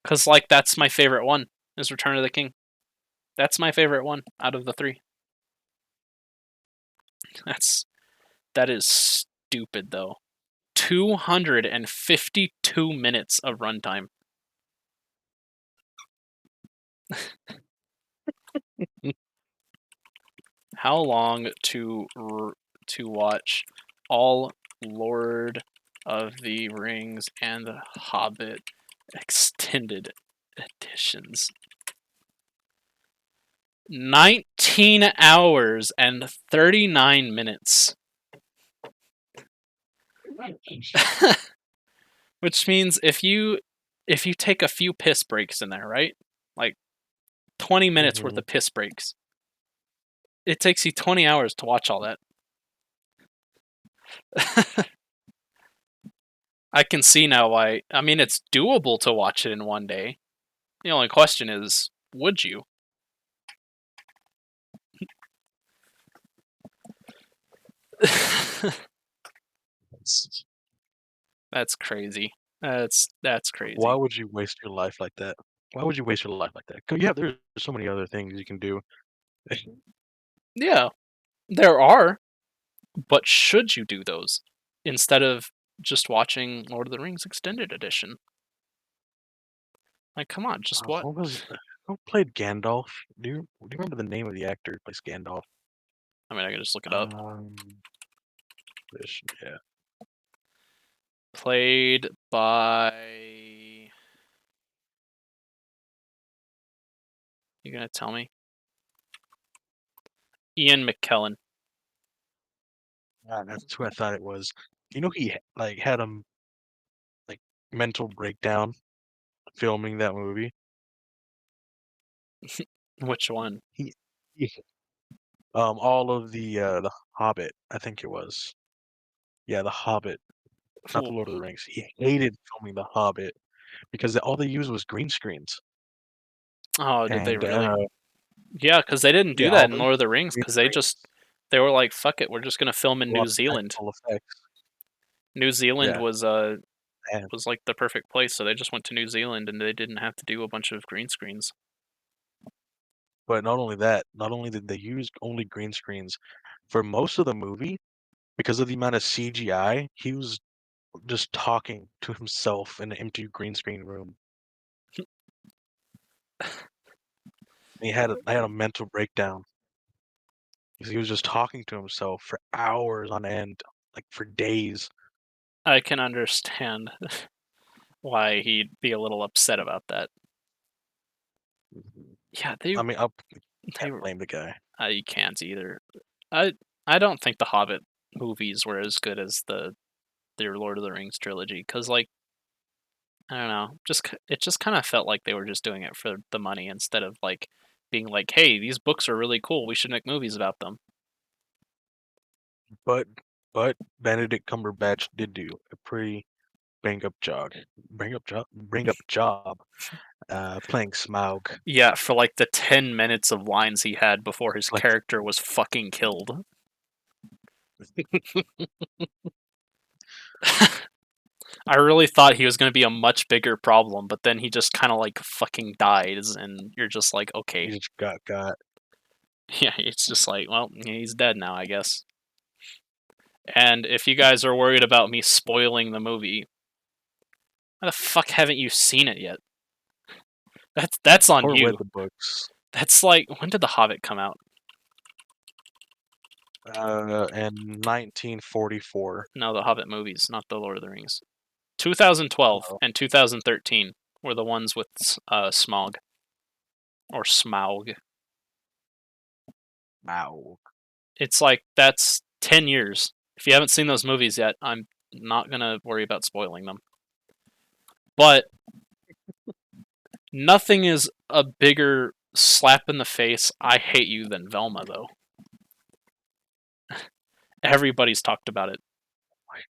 Speaker 1: Cause like that's my favorite one is Return of the King. That's my favorite one out of the three. That's that is stupid though. 252 minutes of runtime. How long to watch all Lord of the Rings and the Hobbit extended editions? 19 hours and 39 minutes. Which means if you take a few piss breaks in there, right? Like 20 minutes worth
Speaker 2: Hmm.
Speaker 1: of piss breaks. It takes you 20 hours to watch all that. I can see now why. I mean, it's doable to watch it in one day. The only question is, would you? That's crazy. That's
Speaker 2: Why
Speaker 1: crazy.
Speaker 2: would you waste your life like that? Why would you waste your life like that? 'Cause yeah, there's so many other things you can do.
Speaker 1: Yeah, there are, but should you do those instead of just watching Lord of the Rings extended edition? Like, come on, just what?
Speaker 2: What was who played Gandalf? Do you remember the name of the actor who plays Gandalf?
Speaker 1: I mean, I can just look it up.
Speaker 2: Um, yeah.
Speaker 1: Played by. You gonna tell me? Ian McKellen.
Speaker 2: That's who I thought it was. You know he like had a like mental breakdown filming that movie.
Speaker 1: Which one?
Speaker 2: He all of the Hobbit, I think it was. Yeah, the Hobbit, not the Lord of the Rings. He hated filming the Hobbit because all they used was green screens.
Speaker 1: Oh, did they
Speaker 2: And
Speaker 1: really? Yeah, because they didn't do
Speaker 2: yeah,
Speaker 1: that
Speaker 2: all
Speaker 1: in
Speaker 2: those
Speaker 1: Lord of the Rings.
Speaker 2: green
Speaker 1: Because
Speaker 2: screens,
Speaker 1: they were like, fuck it, we're just gonna film in
Speaker 2: a
Speaker 1: New
Speaker 2: lot of
Speaker 1: Zealand.
Speaker 2: practical effects.
Speaker 1: New Zealand
Speaker 2: Yeah, and
Speaker 1: was like the perfect place, so they just went to New Zealand and they didn't have to do a bunch of green screens.
Speaker 2: but not only that, not only did they use only green screens for most of the movie, because of the amount of CGI, he was just talking to himself in an empty green screen room. I had a mental breakdown because he was just talking to himself for hours on end, like for days.
Speaker 1: I can understand why he'd be a little upset about that.
Speaker 2: Mhm.
Speaker 1: Yeah,
Speaker 2: I mean, I
Speaker 1: they
Speaker 2: can't blame the guy.
Speaker 1: you can't either. I I don't think the Hobbit movies were as good as their Lord of the Rings trilogy because like I don't know, it just kind of felt like they were just doing it for the money instead of like being like, hey, these books are really cool. We should make movies about them.
Speaker 2: but but Benedict Cumberbatch did do a pretty bring up job, playing Smaug.
Speaker 1: Yeah, for like the 10 minutes of lines he had before his
Speaker 2: Like,
Speaker 1: character was fucking killed. I really thought he was going to be a much bigger problem, but then he just kind of like fucking dies, and you're just like,
Speaker 2: he
Speaker 1: okay.
Speaker 2: just got.
Speaker 1: Yeah, it's just like, well, he's dead now, I guess. And if you guys are worried about me spoiling the movie, why the fuck haven't you seen it yet? That's on
Speaker 2: Or read
Speaker 1: you.
Speaker 2: the books.
Speaker 1: That's like, when did The Hobbit come out?
Speaker 2: In 1944.
Speaker 1: No, The Hobbit movies, not The Lord of the Rings. 2012
Speaker 2: Oh,
Speaker 1: and 2013 were the ones with Smaug or Smaug.
Speaker 2: wow.
Speaker 1: It's like that's 10 years. If you haven't seen those movies yet, I'm not gonna worry about spoiling them. But nothing is a bigger slap in the face. I hate you than Velma, though. Everybody's talked about it.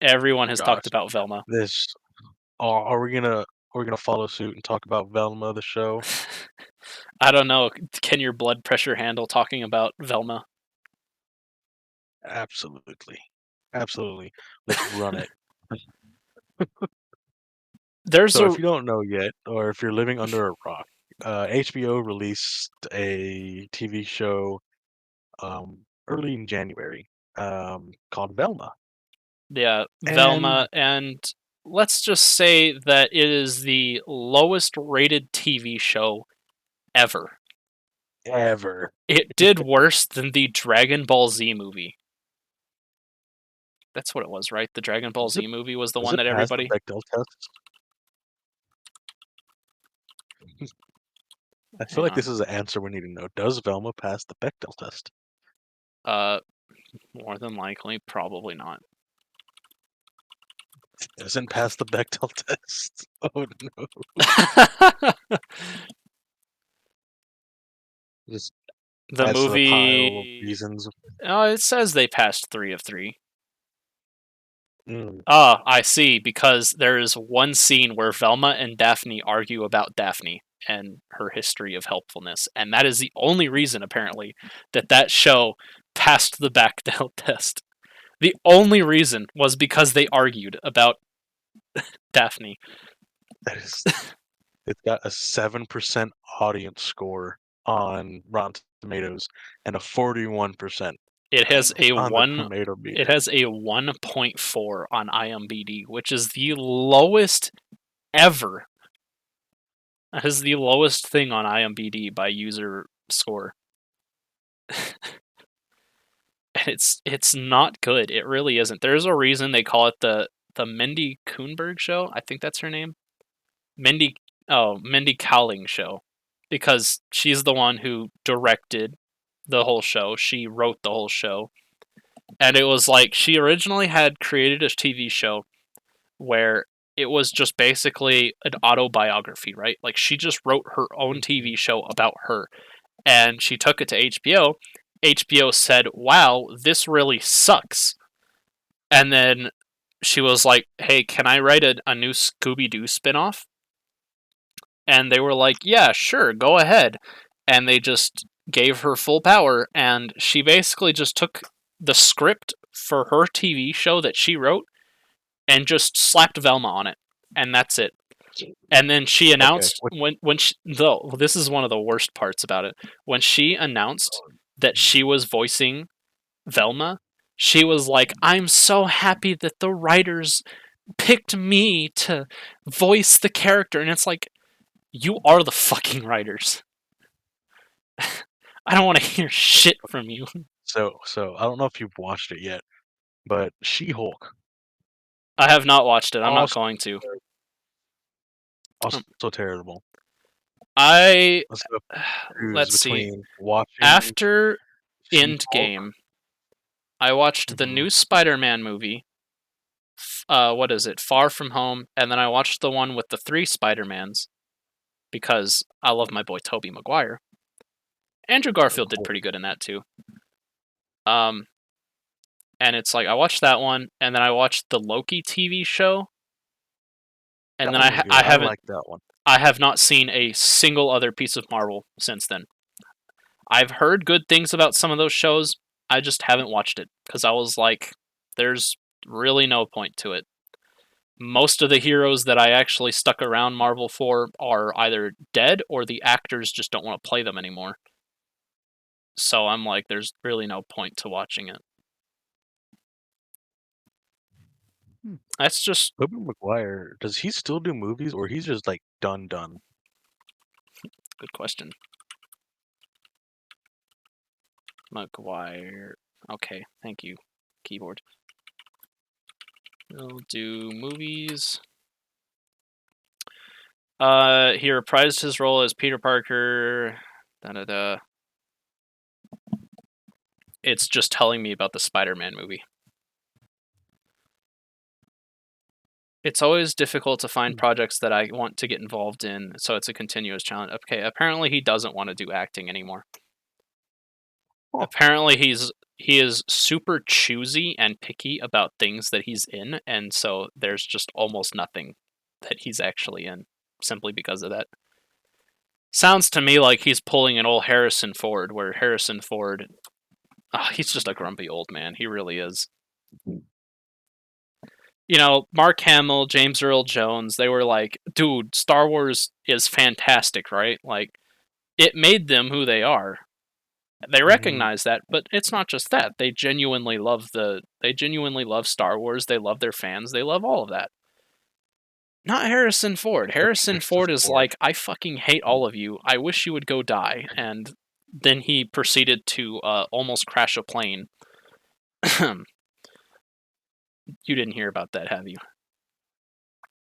Speaker 1: Everyone has
Speaker 2: Gosh,
Speaker 1: talked about Velma.
Speaker 2: this. Are we gonna follow suit and talk about Velma the show?
Speaker 1: I don't know. Can your blood pressure handle talking about Velma?
Speaker 2: Absolutely, absolutely. Let's run it.
Speaker 1: There's
Speaker 2: So
Speaker 1: a
Speaker 2: if you don't know yet, or if you're living under a rock, HBO released a TV show early in January called Velma,
Speaker 1: Yeah,
Speaker 2: and
Speaker 1: Velma, and let's just say that it is the lowest rated TV show ever.
Speaker 2: ever
Speaker 1: It did worse than the Dragon Ball Z movie. That's what it was, right? The Dragon Ball
Speaker 2: does it
Speaker 1: Z movie was the
Speaker 2: does
Speaker 1: one
Speaker 2: it
Speaker 1: that
Speaker 2: pass the
Speaker 1: everybody.
Speaker 2: Bechdel test? I feel
Speaker 1: Hang
Speaker 2: like
Speaker 1: on.
Speaker 2: this is the answer we need to know. Does Velma pass the Bechdel test?
Speaker 1: Uh, More than likely, probably not.
Speaker 2: Doesn't pass the Bechdel test. Oh no! Just
Speaker 1: The
Speaker 2: adds to the pile of
Speaker 1: movie.
Speaker 2: reasons.
Speaker 1: It says they passed 3 of 3.
Speaker 2: Mm,
Speaker 1: Ah, I see, because there's one scene where Velma and Daphne argue about Daphne and her history of helpfulness, and that is the only reason, apparently, that that show passed the Bechdel test. The only reason was because they argued about Daphne.
Speaker 2: that is, it's got a 7% audience score on Rotten Tomatoes and a 41%
Speaker 1: It has a
Speaker 2: on the
Speaker 1: one.
Speaker 2: tomato
Speaker 1: It
Speaker 2: meter.
Speaker 1: has a 1.4 on IMDb, which is the lowest ever. That is the lowest thing on IMDb by user score. And it's not good. It really isn't. There's a reason they call it the Mindy Kuhnberg show. I think that's her name. Mindy Mindy Kaling show, because she's the one who directed the whole show. She wrote the whole show. And it was like she originally had created a TV show where it was just basically an autobiography, right? Like she just wrote her own TV show about her, and she took it to HBO. HBO said, "Wow, this really sucks." And then she was like, "Hey, can I write a new Scooby Doo spinoff?" And they were like, "Yeah, sure, go ahead." And they just gave her full power, and she basically just took the script for her TV show that she wrote and just slapped Velma on it, and that's it. And then she
Speaker 2: Okay,
Speaker 1: announced when she, though this is one of the worst parts about it, when she announced that she was voicing Velma, she was like, "I'm so happy that the writers picked me to voice the character," and it's like, you are the fucking writers. I don't want to hear shit from you.
Speaker 2: so I don't know if you've watched it yet, but She-Hulk
Speaker 1: I have not watched it. I'm not
Speaker 2: also
Speaker 1: going to.
Speaker 2: also
Speaker 1: Um,
Speaker 2: terrible.
Speaker 1: I
Speaker 2: Let's go choose
Speaker 1: let's see.
Speaker 2: between watching
Speaker 1: After
Speaker 2: She-Hulk.
Speaker 1: Endgame, I watched the
Speaker 2: Mhm.
Speaker 1: new Spider-Man movie. What is it? Far From Home, and then I watched the one with the 3 Spider-Mans because I love my boy Tobey Maguire. Andrew
Speaker 2: Of
Speaker 1: Garfield did
Speaker 2: course.
Speaker 1: pretty good in that too. Um, and it's like I watched that one, and then I watched the Loki TV show, and
Speaker 2: That
Speaker 1: then
Speaker 2: one was good.
Speaker 1: I
Speaker 2: I
Speaker 1: haven't
Speaker 2: like that one.
Speaker 1: I have not seen a single other piece of Marvel since then. I've heard good things about some of those shows. I just haven't watched it because I was like, there's really no point to it. Most of the heroes that I actually stuck around Marvel for are either dead or the actors just don't want to play them anymore. So I'm like, there's really no point to watching it.
Speaker 2: Hmm.
Speaker 1: That's just
Speaker 2: Tobey Maguire, does he still do movies or he's just like done?
Speaker 1: a good question. McGuire. Okay, thank you, keyboard. We'll do movies. He reprised his role as Peter Parker. Da da da. It's just telling me about the Spider-Man movie. It's always difficult to find
Speaker 2: Hmm.
Speaker 1: projects that I want to get involved in, so it's a continuous challenge. Okay, apparently he doesn't want to do acting anymore.
Speaker 2: Oh,
Speaker 1: Apparently he is super choosy and picky about things that he's in, and so there's just almost nothing that he's actually in simply because of that. Sounds to me like he's pulling an old Harrison Ford, where Harrison Ford, he's just a grumpy old man. He really is. You know, Mark Hamill, James Earl Jones, they were like, dude, Star Wars is fantastic, right? Like, it made them who they are. They
Speaker 2: hmm.
Speaker 1: recognize that, but it's not just that. They genuinely love Star Wars, they love their fans, they love all of that. Not Harrison Ford. Harrison
Speaker 2: Harrison
Speaker 1: Ford is
Speaker 2: Ford.
Speaker 1: like, I fucking hate all of you. I wish you would go die. And then he proceeded to almost crash a plane. You didn't hear about that, have you?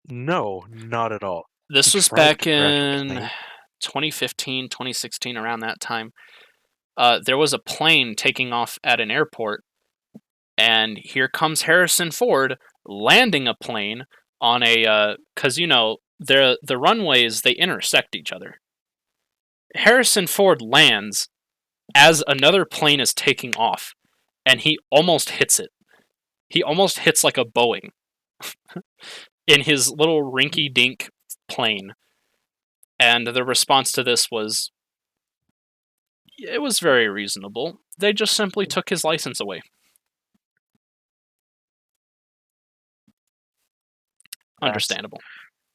Speaker 2: No, not at all. He
Speaker 1: This was
Speaker 2: tried to
Speaker 1: back
Speaker 2: crash a
Speaker 1: in
Speaker 2: plane.
Speaker 1: 2015, 2016, around that time. There was a plane taking off at an airport, and here comes Harrison Ford landing a plane on a because you know the runways they intersect each other. Harrison Ford lands as another plane is taking off, and he almost hits it. He almost hits like a Boeing in his little rinky dink plane. And the response to this was, it was very reasonable. They just simply took his license away.
Speaker 2: That's
Speaker 1: Understandable.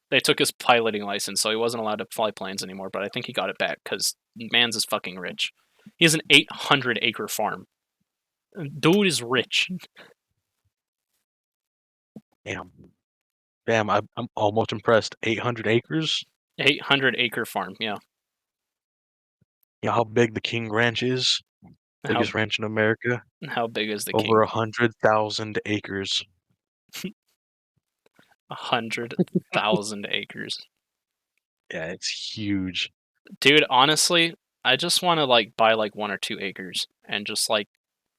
Speaker 1: They took his piloting license, so he wasn't allowed to fly planes anymore, but I think he got it back because man's is fucking rich. He has an 800-acre farm. Dude is rich.
Speaker 2: damn. Damn, I'm almost impressed. 800 acres?
Speaker 1: 800-acre farm, yeah.
Speaker 2: You know how big the King Ranch is?
Speaker 1: How
Speaker 2: Biggest ranch in America?
Speaker 1: how big is the
Speaker 2: Over
Speaker 1: king?
Speaker 2: 100,000 acres.
Speaker 1: 100,000 acres.
Speaker 2: Yeah, it's huge.
Speaker 1: Dude, honestly, I just want to like buy like 1 or 2 acres and just like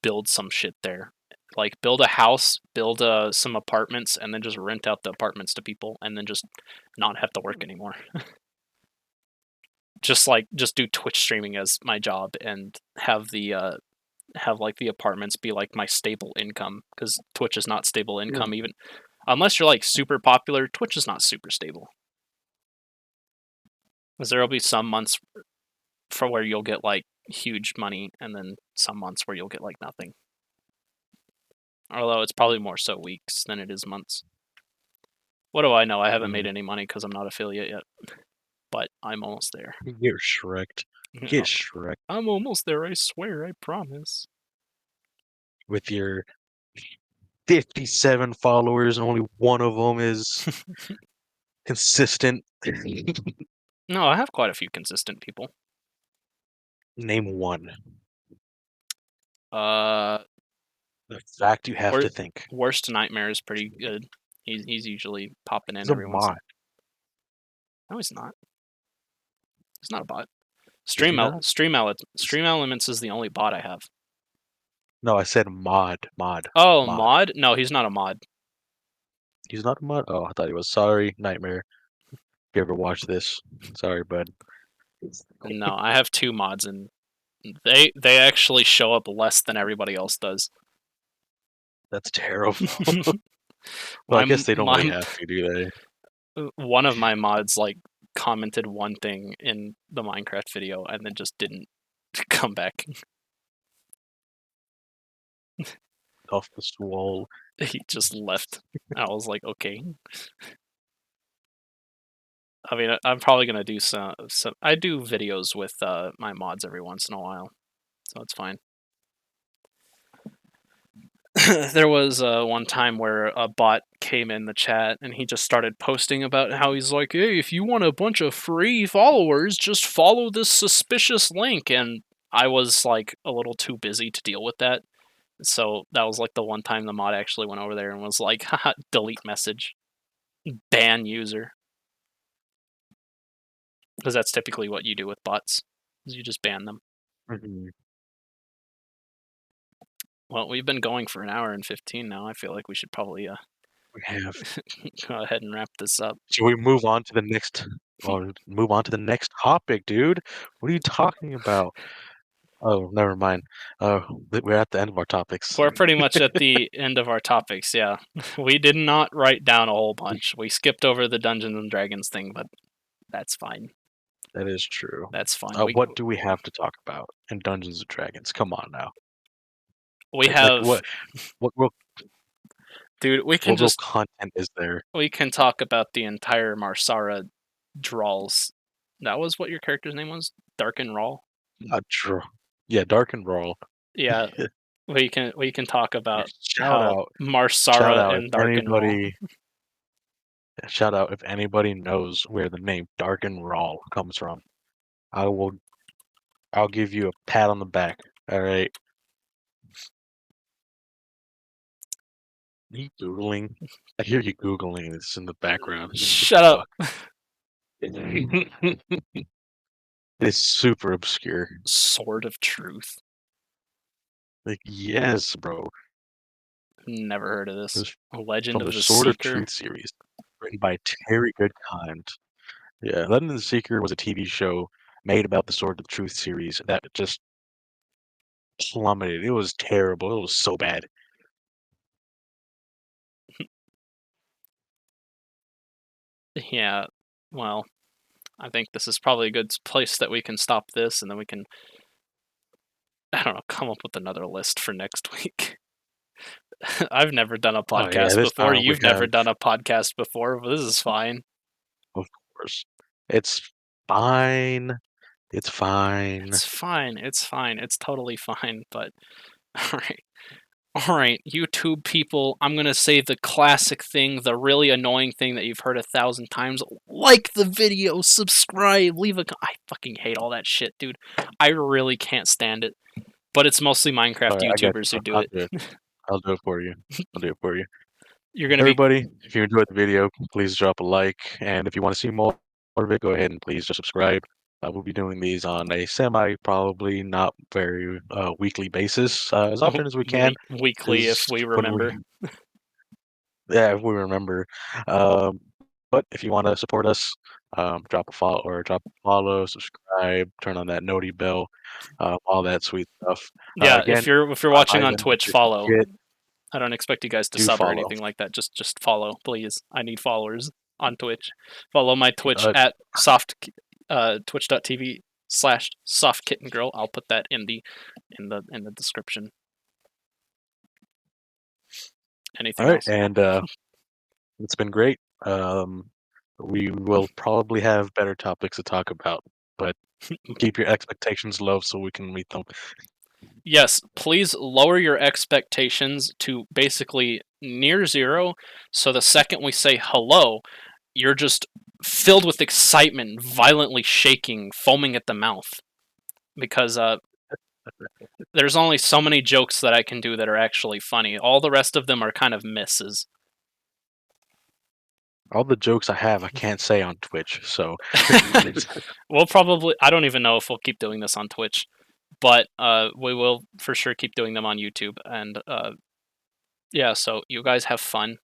Speaker 1: build some shit there. Like build a house, build some apartments, and then just rent out the apartments to people, and then just not have to work anymore. Just do Twitch streaming as my job and have like the apartments be like my stable income because Twitch is not stable
Speaker 2: Yeah.
Speaker 1: income even unless you're like super popular. Twitch is not super stable. Because there'll be some months for where you'll get like huge money, and then some months where you'll get like nothing. Although it's probably more so weeks than it is months. What do I know? I haven't made
Speaker 2: Mm,
Speaker 1: any money because I'm not affiliate yet, but I'm almost there.
Speaker 2: you get Shrek'd. Get Shrek
Speaker 1: I'm almost there. I swear. I promise.
Speaker 2: with your 57 followers and only one of them is consistent.
Speaker 1: No, I have quite a few consistent people.
Speaker 2: Name one.
Speaker 1: Uh,
Speaker 2: The fact you have
Speaker 1: wor-
Speaker 2: to think.
Speaker 1: worst nightmare is pretty good. He's usually popping in
Speaker 2: He's a
Speaker 1: every once in.
Speaker 2: mod.
Speaker 1: No, he's not. He's not a bot.
Speaker 2: Is he not?
Speaker 1: Stream Elements is the only bot I have.
Speaker 2: No, I said mod. Mod.
Speaker 1: Oh,
Speaker 2: Mod.
Speaker 1: mod? No, he's not a mod.
Speaker 2: He's not a mod? Oh, I thought he was. Sorry, Nightmare. If you ever watch this. Sorry, bud.
Speaker 1: No, I have 2 mods, and they actually show up less than everybody else does.
Speaker 2: That's terrible. Well, I guess they don't really have to, do they?
Speaker 1: one of my mods like commented one thing in the Minecraft video and then just didn't come back.
Speaker 2: Off the wall.
Speaker 1: He just left. I was like, okay. I mean, I'm probably gonna do some. I do videos with my mods every once in a while, so it's fine. There was one time where a bot came in the chat and he just started posting about how he's like, "Hey, if you want a bunch of free followers, just follow this suspicious link." And I was like a little too busy to deal with that, so that was like the one time the mod actually went over there and was like, "Haha, delete message, ban user," because that's typically what you do with bots, is you just ban them.
Speaker 2: Mhm.
Speaker 1: Well, we've been going for an hour and 15 now. I feel like we should probably
Speaker 2: We have.
Speaker 1: go ahead and wrap this up.
Speaker 2: Should we move on to the next or move on to the next topic, dude? What are you talking about? Oh, never mind. We're at the end of our topics.
Speaker 1: We're pretty much at the end of our topics, yeah. We did not write down a whole bunch. We skipped over the Dungeons and Dragons thing, but that's fine.
Speaker 2: That is true.
Speaker 1: That's fine. We
Speaker 2: What do we have to talk about in Dungeons and Dragons? Come on now.
Speaker 1: we
Speaker 2: Like
Speaker 1: have
Speaker 2: what real
Speaker 1: dude,
Speaker 2: what real content is there?
Speaker 1: we can talk about the entire Marsara drawls. That was what your character's name was? Dark and Raw?
Speaker 2: Not true. Yeah, Dark and Roll.
Speaker 1: Yeah, we can talk about
Speaker 2: Shout
Speaker 1: how
Speaker 2: out. Shout
Speaker 1: Marsara
Speaker 2: out if
Speaker 1: and Dark and Raw.
Speaker 2: anybody shout out if anybody knows where the name Dark and Raw comes from. I will I'll give you a pat on the back. All right. Are you Googling? I hear you Googling this in the background. What
Speaker 1: Shut up.
Speaker 2: the fuck? It's super obscure.
Speaker 1: Sword of Truth.
Speaker 2: Like, yes, bro.
Speaker 1: Never heard of
Speaker 2: It
Speaker 1: this.
Speaker 2: was
Speaker 1: Legend
Speaker 2: from
Speaker 1: of
Speaker 2: the
Speaker 1: the
Speaker 2: Sword of
Speaker 1: Seeker.
Speaker 2: Truth series, written by Terry Goodkind. Yeah, Legend of the Seeker was a TV show made about the Sword of Truth series that just plummeted. It was terrible. It was so bad.
Speaker 1: Yeah, well, I think this is probably a good place that we can stop this, and then we can, I don't know, come up with another list for next week. I've never done a
Speaker 2: Oh yeah,
Speaker 1: podcast
Speaker 2: this
Speaker 1: before.
Speaker 2: time we
Speaker 1: You've never
Speaker 2: have,
Speaker 1: done a podcast before, but this is fine.
Speaker 2: of course. It's fine. It's fine.
Speaker 1: It's fine. It's fine. It's totally fine. But all right. All right, YouTube people, I'm going to say the classic thing, the really annoying thing that you've heard 1,000 times. Like the video, subscribe, leave a. I fucking hate all that shit, dude. I really can't stand it. But it's mostly Minecraft
Speaker 2: All right, I got you.
Speaker 1: YouTubers who do
Speaker 2: I'll
Speaker 1: it.
Speaker 2: do it. I'll do it for you. I'll do it for you.
Speaker 1: You're going to be.
Speaker 2: Everybody, if you enjoyed the video, please drop a like, and if you want to see more of it, go ahead and please just subscribe. We'll be doing these on a semi, probably not very weekly basis, as often as we can,
Speaker 1: Weekly if
Speaker 2: because
Speaker 1: we
Speaker 2: when
Speaker 1: remember.
Speaker 2: yeah, if we remember. Um, but if you want to support us, drop a follow or drop a follow, subscribe, turn on that noti bell, all that sweet stuff.
Speaker 1: Yeah,
Speaker 2: Again,
Speaker 1: if you're watching on
Speaker 2: Ivan,
Speaker 1: Twitch,
Speaker 2: if you
Speaker 1: follow.
Speaker 2: get,
Speaker 1: I don't expect you guys to
Speaker 2: do
Speaker 1: sub or
Speaker 2: follow.
Speaker 1: anything like that. Just follow, please. I need followers on Twitch. Follow my Twitch
Speaker 2: Uh,
Speaker 1: at twitch.tv/softkittenGirl. I'll put that in the description.
Speaker 2: all
Speaker 1: Anything
Speaker 2: right,
Speaker 1: else?
Speaker 2: and it's been great. We will probably have better topics to talk about, but keep your expectations low so we can meet them.
Speaker 1: Yes, please lower your expectations to basically near zero. So the second we say hello, you're just filled with excitement, violently shaking, foaming at the mouth. Because there's only so many jokes that I can do that are actually funny. All the rest of them are kind of misses.
Speaker 2: All the jokes I have, I can't say on Twitch, so
Speaker 1: We'll probably, I don't even know if we'll keep doing this on Twitch, but we will for sure keep doing them on YouTube. And yeah, so you guys have fun.